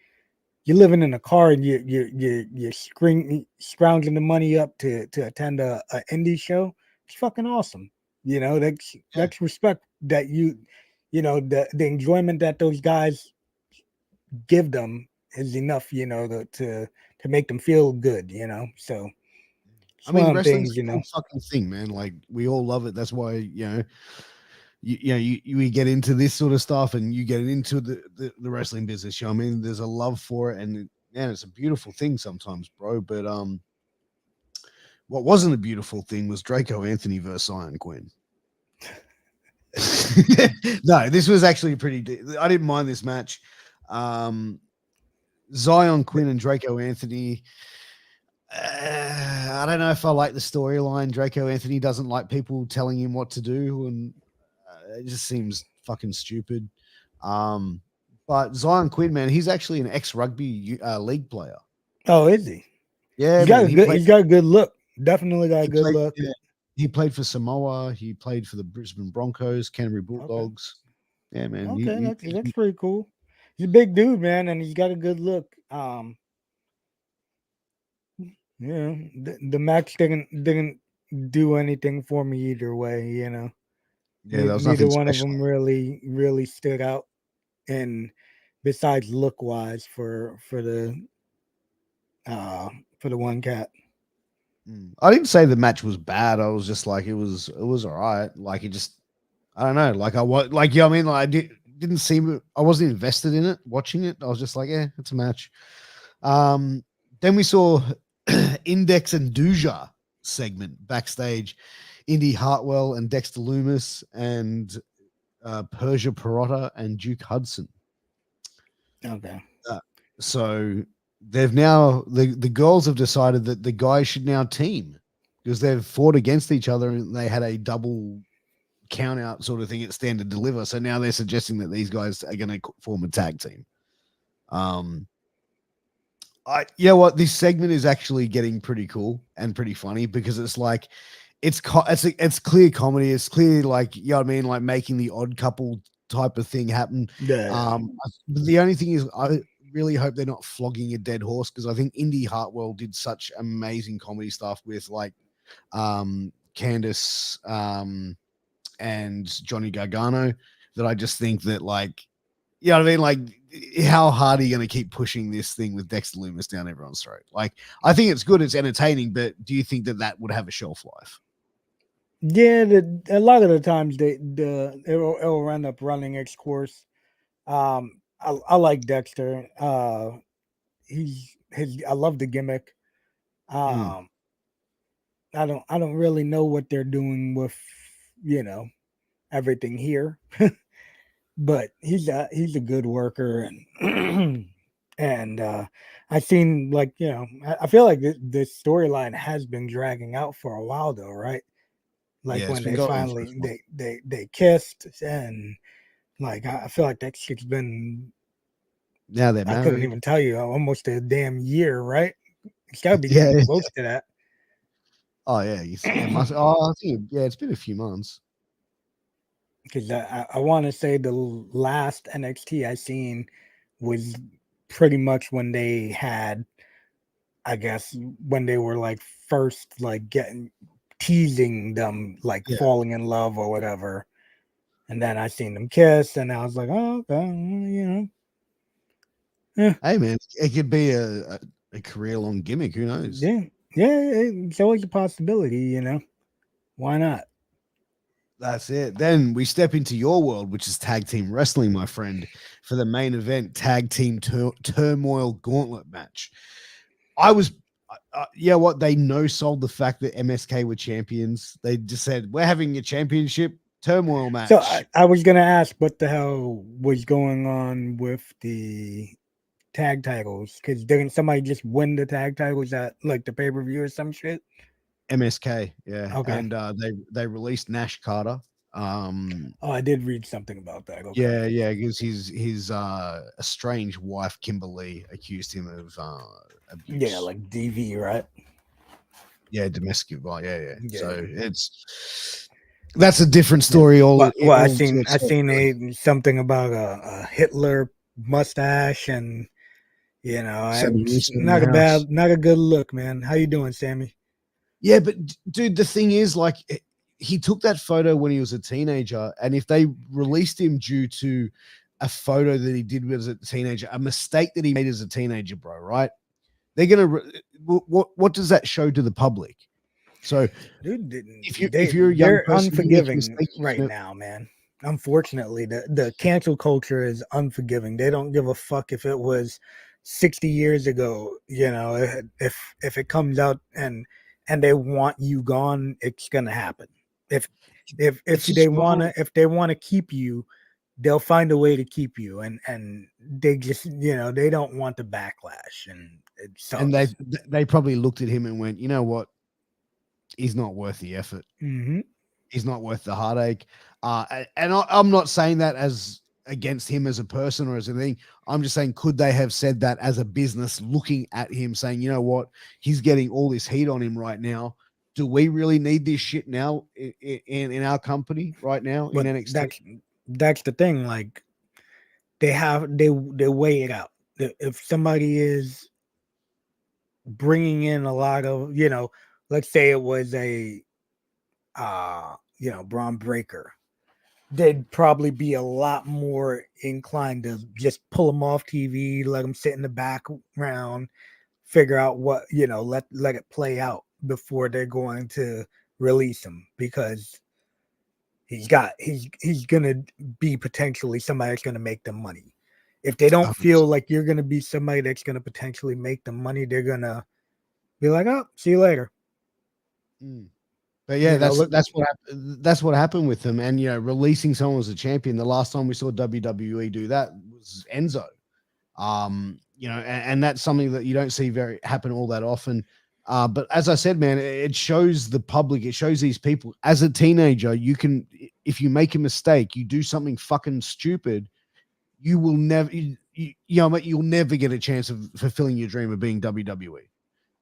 you're living in a car and you're scrounging the money up to attend a indie show. It's fucking awesome. That's respect that the enjoyment that those guys give them is enough, to make them feel good, So I mean, wrestling's a cool fucking thing, man. Like, we all love it. That's why, you get into this sort of stuff, and you get into the wrestling business. I mean, there's a love for it, and it's a beautiful thing sometimes, bro. But what wasn't a beautiful thing was Draco Anthony versus Iron Quinn. No, this was actually I didn't mind this match. Zion Quinn and Draco Anthony. I don't know if I like the storyline. Draco Anthony doesn't like people telling him what to do, and it just seems fucking stupid. But Zion Quinn, man, he's actually an ex-rugby league player. Oh, is he? Yeah, He's man. got a good. He's got a good look. Definitely got a good Played, look. yeah, he played for Samoa. He played for the Brisbane Broncos, Canterbury Bulldogs. Okay. Yeah, man. Okay, that's pretty cool. He's a big dude, man, and he's got a good look. Yeah, the match didn't do anything for me either way. You know, Yeah, there was neither nothing one of special. them really stood out, and besides look wise for the one cat. I didn't say the match was bad. I was just like, it was all right. Like, it just, I don't know. Like, like, yeah, I mean, like, didn't seem, I wasn't invested in it, watching it. I was just like, yeah, it's a match. Then we saw Index and Duja segment backstage. Indy Hartwell and Dexter Loomis and Persia Perotta and Duke Hudson. Okay. So they've now the girls have decided that the guys should now team because they've fought against each other and they had a double count out sort of thing at Stand and Deliver. So now they're suggesting that these guys are going to form a tag team. What this segment is actually getting pretty cool and pretty funny because it's like it's clear comedy. It's clear, like, you know what I mean, like making the odd couple type of thing happen. Yeah. The only thing is, I really hope they're not flogging a dead horse because I think Indy Hartwell did such amazing comedy stuff with like Candace and Johnny Gargano that I just think that, like, you know what I mean? Like, how hard are you going to keep pushing this thing with Dexter Loomis down everyone's throat? Like, I think it's good, it's entertaining, but do you think that would have a shelf life? Yeah, a lot of the times it'll end up running its course. I like Dexter. I love the gimmick. I don't really know what they're doing with, everything here, but he's a good worker, and and I've seen, like, I feel like this storyline has been dragging out for a while though, right? Like, Yeah, it's when been they going finally they kissed, and like I feel like that shit's been, now they're I couldn't married. even tell you, almost a damn year, right? It's got to be Yeah. getting close to that. Oh yeah, it must. Oh, I think it's been a few months. Because I want to say the last NXT I seen was pretty much when they had, I guess, when they were like first like teasing them, like falling in love or whatever. And then I seen them kiss, and I was like, oh, okay, Yeah. Hey man, it could be a career-long gimmick. Who knows? Yeah, it's always a possibility. Why not? That's it. Then we step into your world, which is tag team wrestling, my friend, for the main event tag team turmoil gauntlet match. What they sold the fact that MSK were champions. They just said, we're having a championship turmoil match. So I was gonna ask what the hell was going on with the tag titles, because didn't somebody just win the tag titles at like the pay-per-view or some shit? MSK, yeah. Okay. And they released Nash Carter. I did read something about that. Okay. Yeah, because his estranged wife Kimberly accused him of abuse. Yeah, like DV, right? Yeah, domestic violence. Yeah. So that's a different story. I seen something about a Hitler mustache, and not a good look, man. How you doing, Sammy? Yeah, but dude, the thing is, like, he took that photo when he was a teenager, and if they released him due to a photo that he did as a teenager, a mistake that he made as a teenager, bro, right? They're gonna what does that show to the public? So, dude, if you're a young person, unforgiving right now, man. Unfortunately, the cancel culture is unforgiving. They don't give a fuck if it was 60 years ago. If it comes out and they want you gone, it's gonna happen. If they wanna keep you, they'll find a way to keep you, and they just, they don't want the backlash, and it And sucks. they probably looked at him and went, you know what? He's not worth the effort. Mm-hmm. He's not worth the heartache. And I'm not saying that as against him as a person or as anything. I'm just saying, could they have said that as a business, looking at him, saying, you know what, he's getting all this heat on him right now. Do we really need this shit now in our company right now in But NXT? that's the thing. Like, they weigh it out. If somebody is bringing in a lot of, let's say it was a Braun Breaker, they'd probably be a lot more inclined to just pull him off TV, let him sit in the background, figure out what, let it play out before they're going to release him, because he's gonna be potentially somebody that's gonna make them money. If they don't feel like you're gonna be somebody that's gonna potentially make them money, they're gonna be like, "Oh, see you later." But yeah, that's what happened with them. And releasing someone as a champion. The last time we saw WWE do that was Enzo. And that's something that you don't see happen all that often. But as I said, man, it shows the public, it shows these people. As a teenager, you can, if you make a mistake, you do something fucking stupid, you will never, you'll never get a chance of fulfilling your dream of being WWE.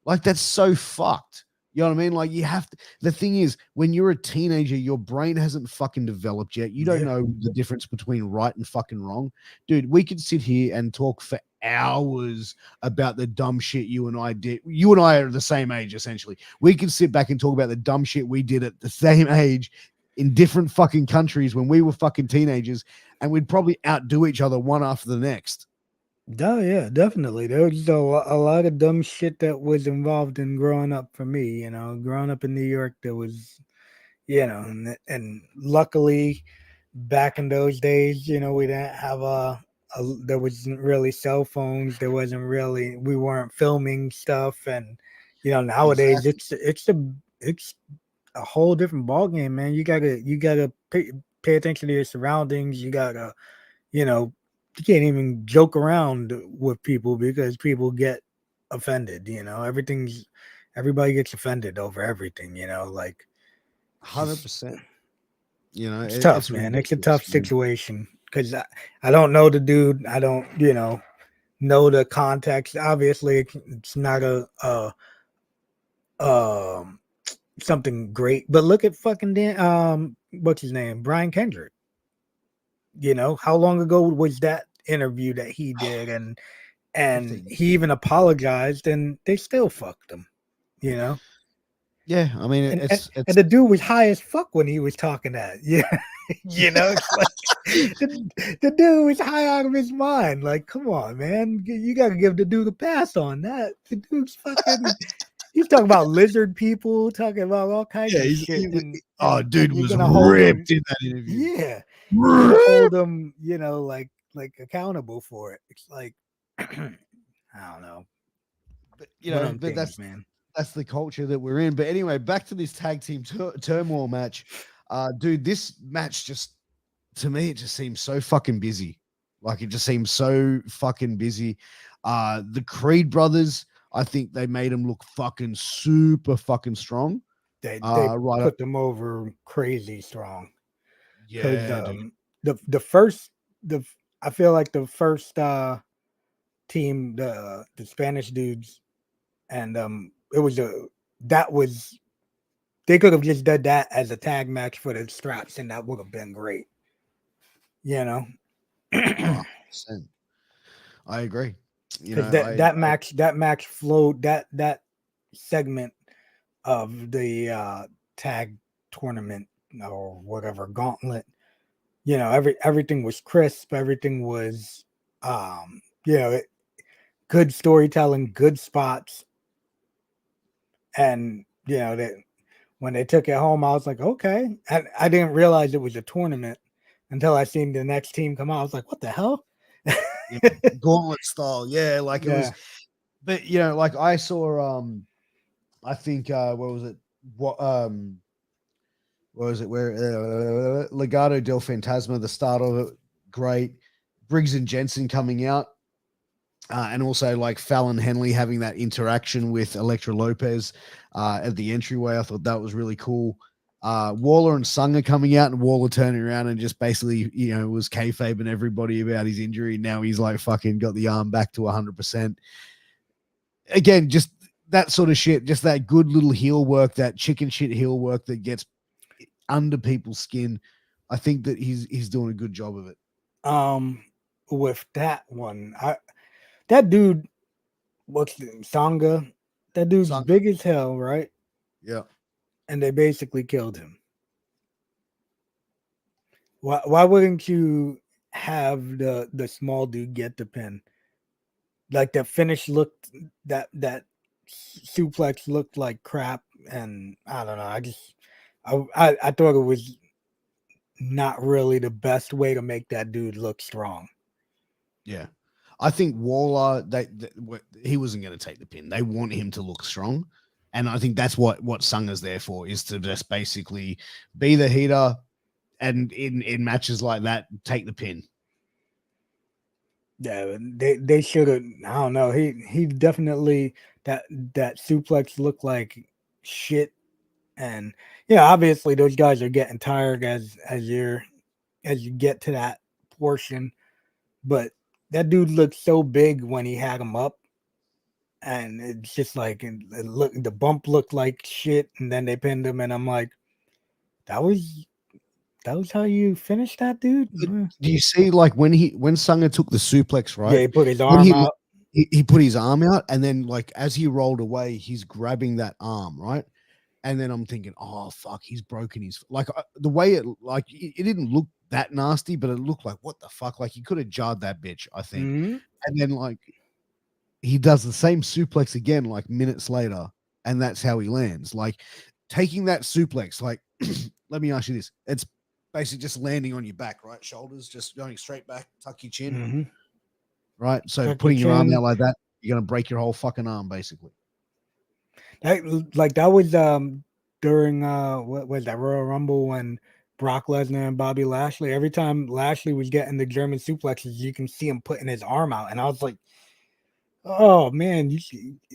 Like, that's so fucked. You know what I mean? Like, you have to. The thing is, when you're a teenager, your brain hasn't fucking developed yet. You don't know the difference between right and fucking wrong. Dude, we could sit here and talk for hours about the dumb shit you and I did. You and I are the same age, essentially. We can sit back and talk about the dumb shit we did at the same age in different fucking countries when we were fucking teenagers, and we'd probably outdo each other one after the next. Oh, yeah, definitely. There was a lot of dumb shit that was involved in growing up for me. Growing up in New York, there was, and luckily back in those days, we didn't have there wasn't really cell phones. There wasn't really, we weren't filming stuff. And, nowadays it's a whole different ball game, man. You gotta pay attention to your surroundings. You gotta, you can't even joke around with people because people get offended. Everybody gets offended over everything. Like 100%. It's tough, man. It's a tough man. Situation because I don't know the dude. I don't, know the context. Obviously, it's not something great. But look at fucking what's his name, Brian Kendrick. How long ago was that interview that he did, and 15. he even apologized, and they still fucked him. Yeah, I mean, and it's the dude was high as fuck when he was talking that. Yeah, it's like the dude was high out of his mind. Like, come on, man, you got to give the dude a pass on that. The dude's fucking. He's talking about lizard people, talking about all kinds of shit. Dude was ripped in that interview. Yeah, hold him, like accountable for it. It's like, I don't know, but that's the culture that we're in. But anyway, back to this tag team turmoil match. Dude, this match to me, it just seems so fucking busy. Like, it just seems so fucking busy. The Creed brothers, I think they made them look fucking super fucking strong. They put them over crazy strong. Yeah, I feel like the first team, the Spanish dudes, and they could have just done that as a tag match for the straps, and that would have been great. 100%. I agree. Because that match flowed, that segment of the tag tournament or whatever gauntlet, everything was crisp, everything was good storytelling, good spots, and when they took it home, I was like, okay. I didn't realize it was a tournament until I seen the next team come out. I was like, what the hell? Gauntlet style, yeah, like it was. But like I saw I think where was it where Legado del Fantasma, the start of it, great. Briggs and Jensen coming out. And also like Fallon Henley having that interaction with Elektra Lopez at the entryway. I thought that was really cool. Waller and Sung are coming out, and Waller turning around and just basically, was kayfabing everybody about his injury. Now he's like fucking got the arm back to 100%. Again, just that sort of shit, just that good little heel work, that chicken shit heel work that gets under people's skin. I think that he's doing a good job of it. With that one, that dude, what's the Sangha? That dude's big as hell, right? Yeah. And they basically killed him. Why wouldn't you have the small dude get the pin? Like the finish looked that suplex looked like crap, and I don't know. I thought it was not really the best way to make that dude look strong. Yeah. I think Waller, he wasn't going to take the pin. They want him to look strong. And I think that's what Sanga's there for, is to just basically be the heater, and in matches like that, take the pin. Yeah, they should have. I don't know. He definitely, that suplex looked like shit. And obviously those guys are getting tired as you get to that portion. But that dude looked so big when he had him up, and it's just like the bump looked like shit, and then they pinned him, and I'm like, that was how you finished that dude. Do you see, like, when Sanga took the suplex, right? Yeah, he put his arm out. He put his arm out, and then like as he rolled away, he's grabbing that arm, right? And then I'm thinking, oh fuck, he's broken his, like, the way it didn't look that nasty, but it looked like, what the fuck, like he could have jarred that bitch, I think. Mm-hmm. And then like he does the same suplex again, like minutes later, and that's how he lands. Like taking that suplex, like let me ask you this: it's basically just landing on your back, right? Shoulders just going straight back, tuck your chin, Mm-hmm. right? So Tuck putting your arm chin. out like that, you're gonna break your whole fucking arm, basically. That was during what was that, Royal Rumble, when Brock Lesnar and Bobby Lashley, every time Lashley was getting the German suplexes, you can see him putting his arm out, and I was like, oh man,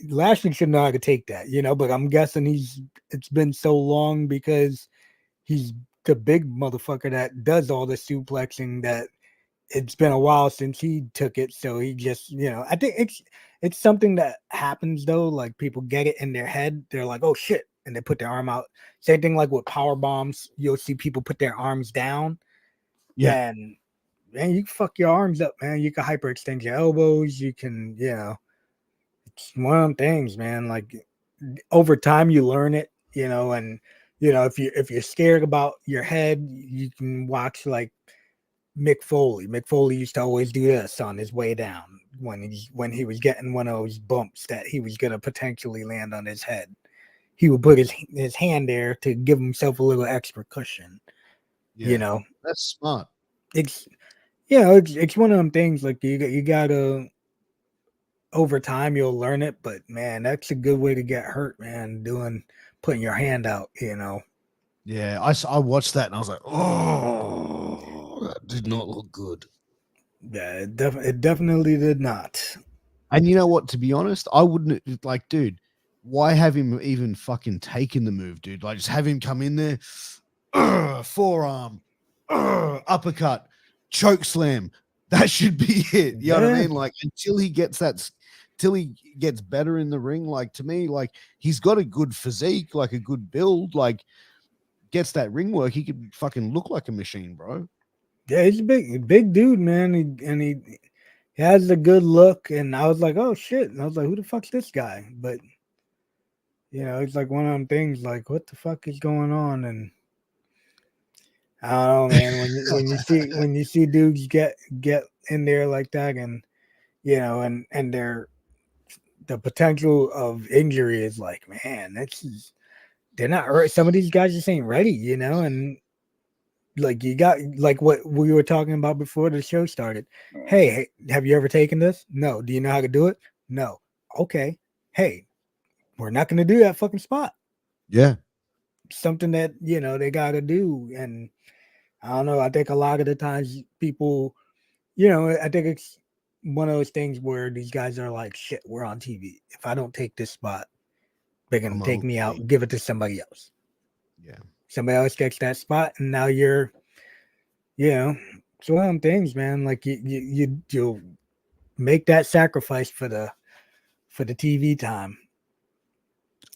Lashley should know how to take that, but I'm guessing it's been so long because he's the big motherfucker that does all the suplexing that it's been a while since he took it, so he just, I think it's something that happens though. Like people get it in their head, they're like, oh shit, and they put their arm out. Same thing like with power bombs, you'll see people put their arms down. Yeah, And man, you can fuck your arms up, man. You can hyperextend your elbows. You can, it's one of them things, man. Like over time, you learn it, and if you're scared about your head, you can watch like Mick Foley. Mick Foley used to always do this on his way down when he was getting one of those bumps that he was gonna potentially land on his head. He would put his hand there to give himself a little extra cushion. yeah, that's smart. It's it's one of them things, like you gotta, over time you'll learn it, but man, that's a good way to get hurt, man, putting your hand out, Yeah, I watched that and I was like, oh, that did not look good. Yeah, it definitely did not. And you know what? To be honest, I wouldn't, like, dude, why have him even fucking taken the move, dude? Like, just have him come in there, forearm, uppercut, choke slam. That should be it. You know what I mean? Like, until he gets better in the ring. Like, to me, like, he's got a good physique, like a good build, like gets that ring work, he could fucking look like a machine, bro. Yeah, he's a big dude, man. He has a good look, and I was like, oh shit. And I was like, who the fuck's this guy? But it's like one of them things, like, what the fuck is going on? And I don't know, man. When you see dudes get in there like that, and and the potential of injury is like, man, they're not right. Some of these guys just ain't ready, and like you got, like what we were talking about before the show started. Hey, have you ever taken this? No. Do you know how to do it? No. Okay. Hey, we're not going to do that fucking spot. Yeah. Something that, they got to do. And I don't know. I think a lot of the times people I think it's one of those things where these guys are like, shit, we're on TV. If I don't take this spot, they're gonna I'm take on me out TV. and give it to somebody else. Yeah. Somebody else gets that spot, and now you're, it's one of them things, man. Like you'll make that sacrifice for the TV time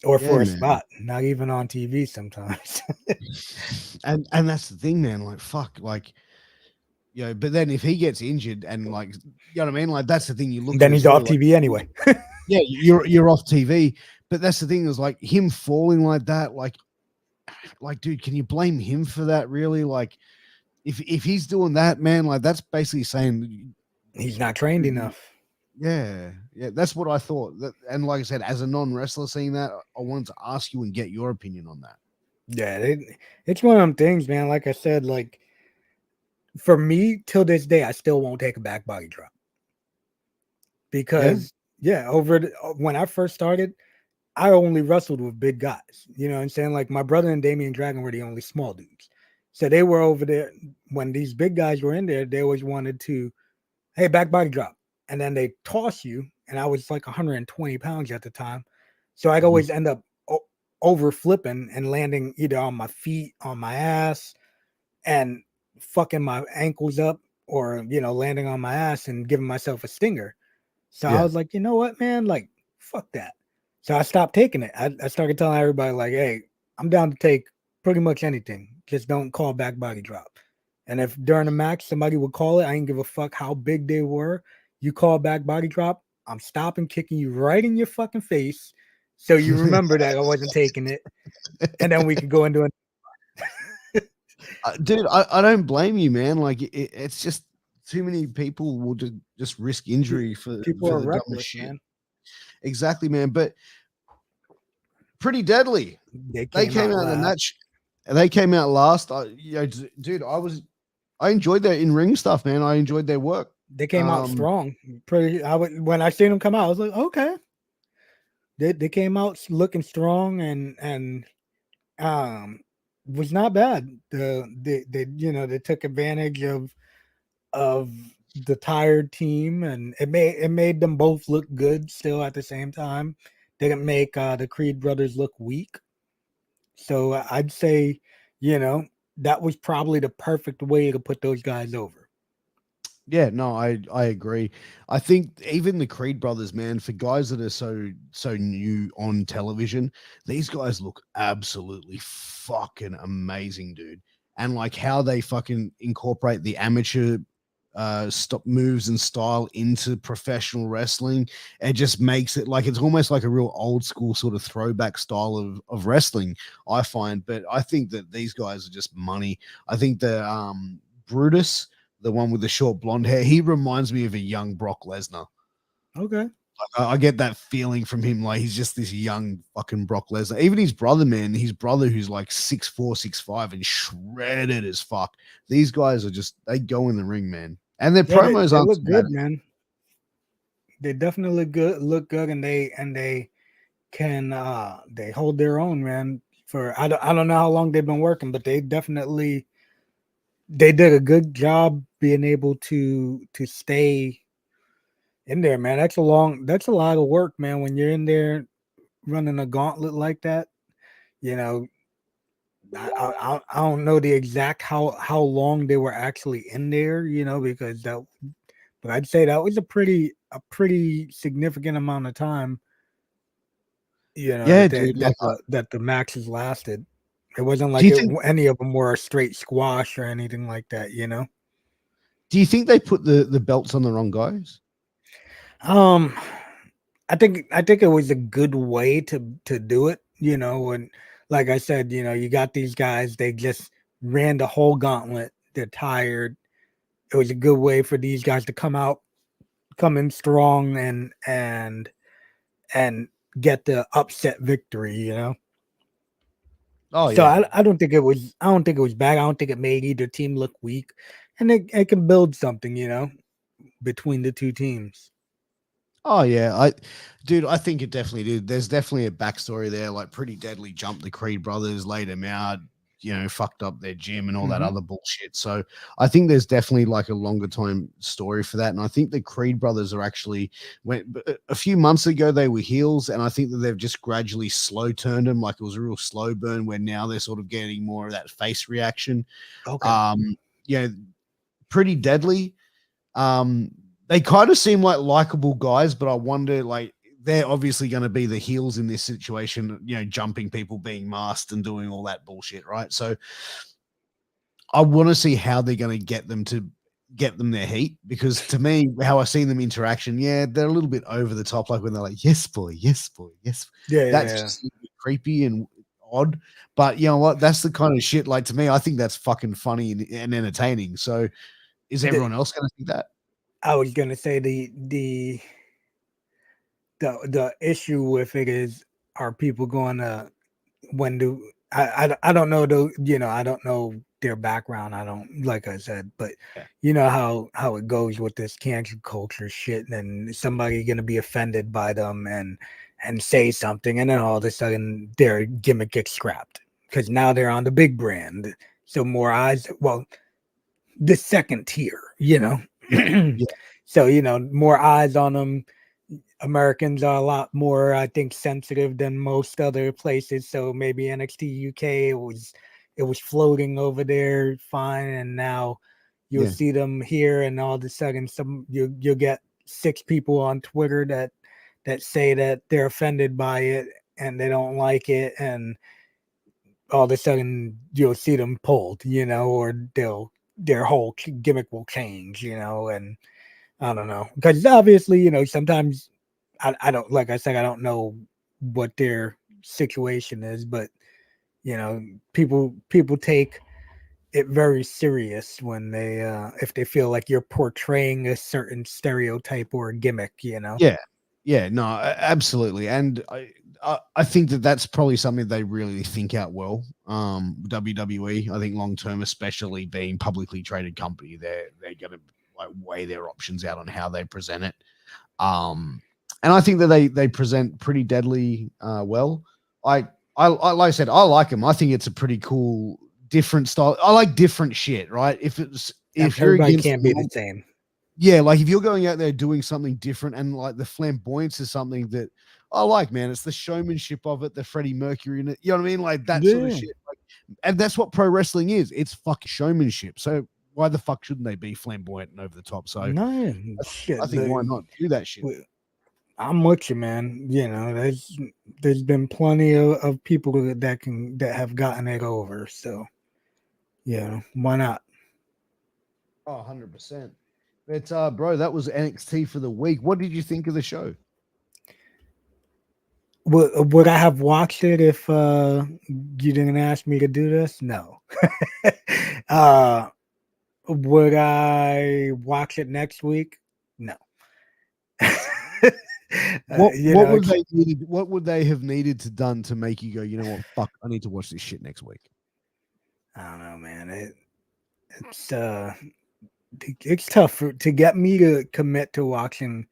or Yeah, for a man. spot, not even on TV sometimes. And that's the thing, man. Like, fuck, like, but then if he gets injured and like, you know what I mean? Like, that's the thing you look Then at it he's through. off Like, TV anyway. yeah, you're off TV. But that's the thing is like him falling like that, like, dude, can you blame him for that? Really? Like, if he's doing that, man, like that's basically saying He's not trained enough. yeah, that's what I thought. And like I said, as a non-wrestler seeing that, I wanted to ask you and get your opinion on that. Yeah, it's one of them things, man. Like I said, like for me, till this day, I still won't take a back body drop because when I first started, I only wrestled with big guys. You know what I'm saying? Like my brother and Damian Dragon were the only small dudes. So they were over there when these big guys were in there, they always wanted to, hey, back body drop. And then they toss you. And I was like 120 pounds at the time. So I'd always end up over flipping and landing either on my feet, on my ass, and fucking my ankles up, or landing on my ass and giving myself a stinger. So I was like, you know what, man, like fuck that. So I stopped taking it. I started telling everybody like, hey, I'm down to take pretty much anything, just don't call back body drop. And if during a match somebody would call it, I didn't give a fuck how big they were. You call back body drop, I'm stopping, kicking you right in your fucking face, so you remember that I wasn't taking it, and then we could go into it. Dude, I don't blame you, man. Like it's just too many people will just risk injury for People are the dumbest reckless, shit. man. Exactly, man. But pretty deadly. They came out in the match. They came out last. Dude, I enjoyed their in-ring stuff, man. I enjoyed their work. They came out strong. When I seen them come out, I was like, okay. They came out looking strong and was not bad. They took advantage of the tired team, and it made them both look good still at the same time. They didn't make the Creed brothers look weak. So I'd say, that was probably the perfect way to put those guys over. Yeah, no, I agree. I think even the Creed brothers, man, for guys that are so new on television, these guys look absolutely fucking amazing, dude. And like how they fucking incorporate the amateur stop moves and style into professional wrestling, it just makes it like it's almost like a real old school sort of throwback style of wrestling, I find. But I think that these guys are just money. I think the Brutus, the one with the short blonde hair, he reminds me of a young Brock Lesnar. Okay. I get that feeling from him. Like he's just this young fucking Brock Lesnar. Even his brother, man, his brother who's like 6'4", 6'5", and shredded as fuck. These guys are just, they go in the ring, man. And their promos they aren't look too bad. good, man. They definitely look good, and they can they hold their own, man. For I don't know how long they've been working, but they did a good job being able to stay in there, man. That's a lot of work, man. When you're in there running a gauntlet like that, I don't know the exact how long they were actually in there, because but I'd say that was a pretty significant amount of time, Yeah, dude. that the matches lasted. It wasn't Do like you think? any of them were a straight squash or anything like that, Do you think they put the belts on the wrong guys? Um, I think it was a good way to do it, and like I said, you got these guys, they just ran the whole gauntlet. They're tired. It was a good way for these guys to come in strong and get the upset victory, Oh So yeah. I don't think it was bad. I don't think it made either team look weak, and it can build something, between the two teams. Oh yeah. I think it definitely did. There's definitely a backstory there. Like Pretty Deadly jumped the Creed brothers, laid them out. fucked up their gym and all that other bullshit. So I think there's definitely like a longer time story for that. And I think the Creed brothers are actually a few months ago, they were heels. And I think that they've just gradually slow turned them. Like it was a real slow burn where now they're sort of getting more of that face reaction. Okay. Pretty deadly. They kind of seem like likable guys, but I wonder, like, they're obviously going to be the heels in this situation, jumping people, being masked and doing all that bullshit, right? So I want to see how they're going to get them their heat, because to me, how I've seen them interaction, they're a little bit over the top, like when they're like, yes, boy, yes, boy, yes. That's just a bit creepy and odd. But you know what? That's the kind of shit, like, to me, I think that's fucking funny and entertaining. So is everyone else going to think that? I was going to say the issue with it is, are people going to, when do I don't know though, I don't know their background. I don't, like I said, but you know how it goes with this cancel culture shit, and somebody going to be offended by them and say something, and then all of a sudden their gimmick gets scrapped because now they're on the big brand. So more eyes, well, the second tier, so more eyes on them. Americans are a lot more, I think, sensitive than most other places. So maybe NXT UK, it was floating over there fine, and now you'll see them here, and all of a sudden you'll get 6 people on Twitter that say that they're offended by it and they don't like it, and all of a sudden you'll see them pulled, or their whole gimmick will change, and I don't know, because obviously, sometimes I don't, like I said, I don't know what their situation is, but people take it very serious when they if they feel like you're portraying a certain stereotype or a gimmick, No, absolutely. And I think that's probably something they really think out well. WWE, I think long term, especially being publicly traded company, they're going to like weigh their options out on how they present it. And I think that they present pretty deadly well. I like I said, I like them. I think it's a pretty cool, different style. I like different shit, right? If you're everybody against can't be the same. Yeah, like if you're going out there doing something different, and like the flamboyance is something that I like, man. It's the showmanship of it, the Freddie Mercury in it. You know what I mean? Like that sort of shit. Like, and that's what pro wrestling is. It's fucking showmanship. So why the fuck shouldn't they be flamboyant and over the top? So no, shit, I think why not do that shit? I'm with you, man. There's been plenty of people that have gotten it over. So why not? Oh, 100%. But bro, that was NXT for the week. What did you think of the show? Would I have watched it if you didn't ask me to do this? No. Would I watch it next week? No. What would they have needed to done to make you go, you know what, fuck, I need to watch this shit next week? I don't know, man. It's tough to get me to commit to watching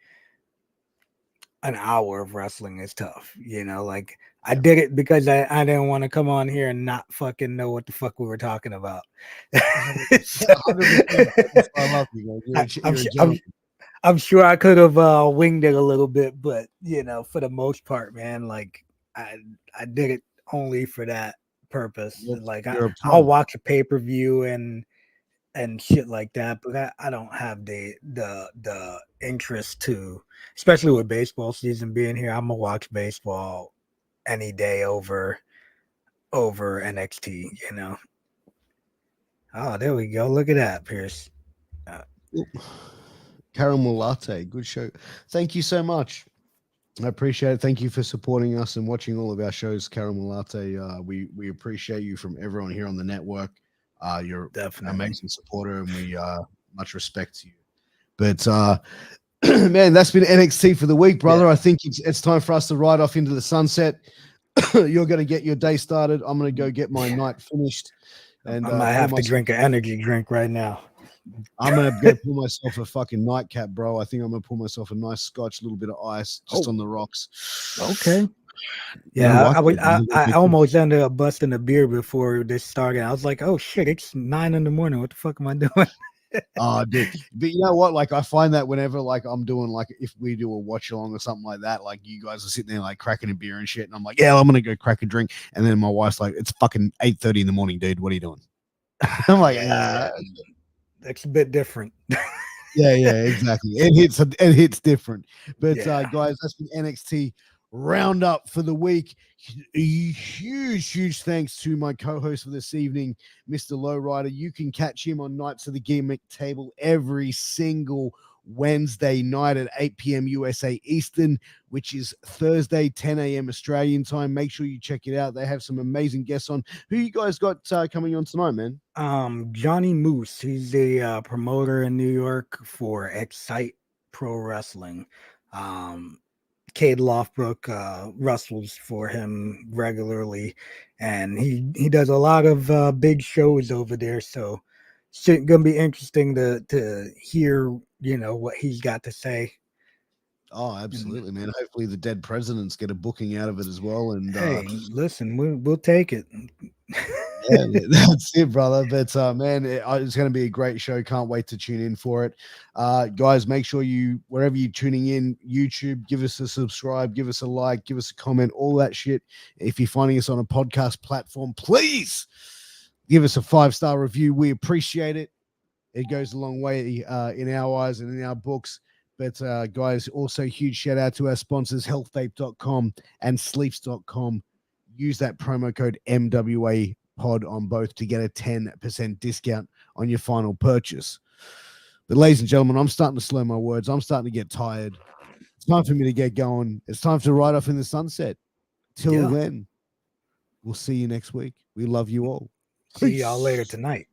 an hour of wrestling is tough. Like I did it because I didn't want to come on here and not fucking know what the fuck we were talking about. I'm sure I could have winged it a little bit, but for the most part, man, like I did it only for that purpose. Like I'll watch a pay-per-view and shit like that, but I don't have the interest to, especially with baseball season being here. I'm gonna watch baseball any day over NXT. Oh, there we go. Look at that, Piers. Caramel latte, good show. Thank you so much. I appreciate it. Thank you for supporting us and watching all of our shows, Caramel Latte. We appreciate you from everyone here on the network. You're definitely an amazing supporter, and we much respect to you. But man, that's been NXT for the week, brother. I think it's time for us to ride off into the sunset. You're going to get your day started. I'm going to go get my night finished. And I might have to drink an energy drink right now. I'm going to go pull myself a fucking nightcap, bro. I think I'm going to pull myself a nice scotch, a little bit of ice just on the rocks. Okay. Yeah, luck there, man. I almost ended up busting a beer before this started. I was like, oh shit, it's 9 in the morning. What the fuck am I doing? Oh, dude. But you know what? Like, I find that whenever, like, I'm doing, like, if we do a watch along or something like that, like, you guys are sitting there, like, cracking a beer and shit. And I'm like, yeah, I'm going to go crack a drink. And then my wife's like, it's fucking 8:30 in the morning, dude. What are you doing? I'm like, Yeah, that's a bit different. yeah, exactly. It hits different. But, Yeah. guys, that's been NXT Roundup for the week. Huge thanks to my co-host for this evening, Mr. LowRyda. You can catch him on Nights of the Gimmick Table every single Wednesday night at 8 p.m. USA Eastern, which is Thursday 10 a.m. Australian time. Make sure you check it out. They have some amazing guests on. Who you guys got coming on tonight, man? Johnny Moose. He's a promoter in New York for Excite Pro Wrestling. Cade Lofbrook wrestles for him regularly, and he does a lot of big shows over there. So it's gonna be interesting to hear, what he's got to say. Oh, absolutely, man. Hopefully the dead presidents get a booking out of it as well. And hey, listen, we'll take it. yeah, that's it, brother. But man, it's going to be a great show. Can't wait to tune in for it. Guys, make sure you, wherever you're tuning in, YouTube, give us a subscribe, give us a like, give us a comment, all that shit. If you're finding us on a podcast platform, please give us a 5-star review. We appreciate it. It goes a long way in our eyes and in our books. But guys, also huge shout out to our sponsors, healthvape.com and sleeps.com. Use that promo code MWA pod on both to get a 10% discount on your final purchase. But ladies and gentlemen, I'm starting to slow my words. I'm starting to get tired. It's time for me to get going. It's time to ride off in the sunset. Till then, we'll see you next week. We love you all. See y'all later tonight.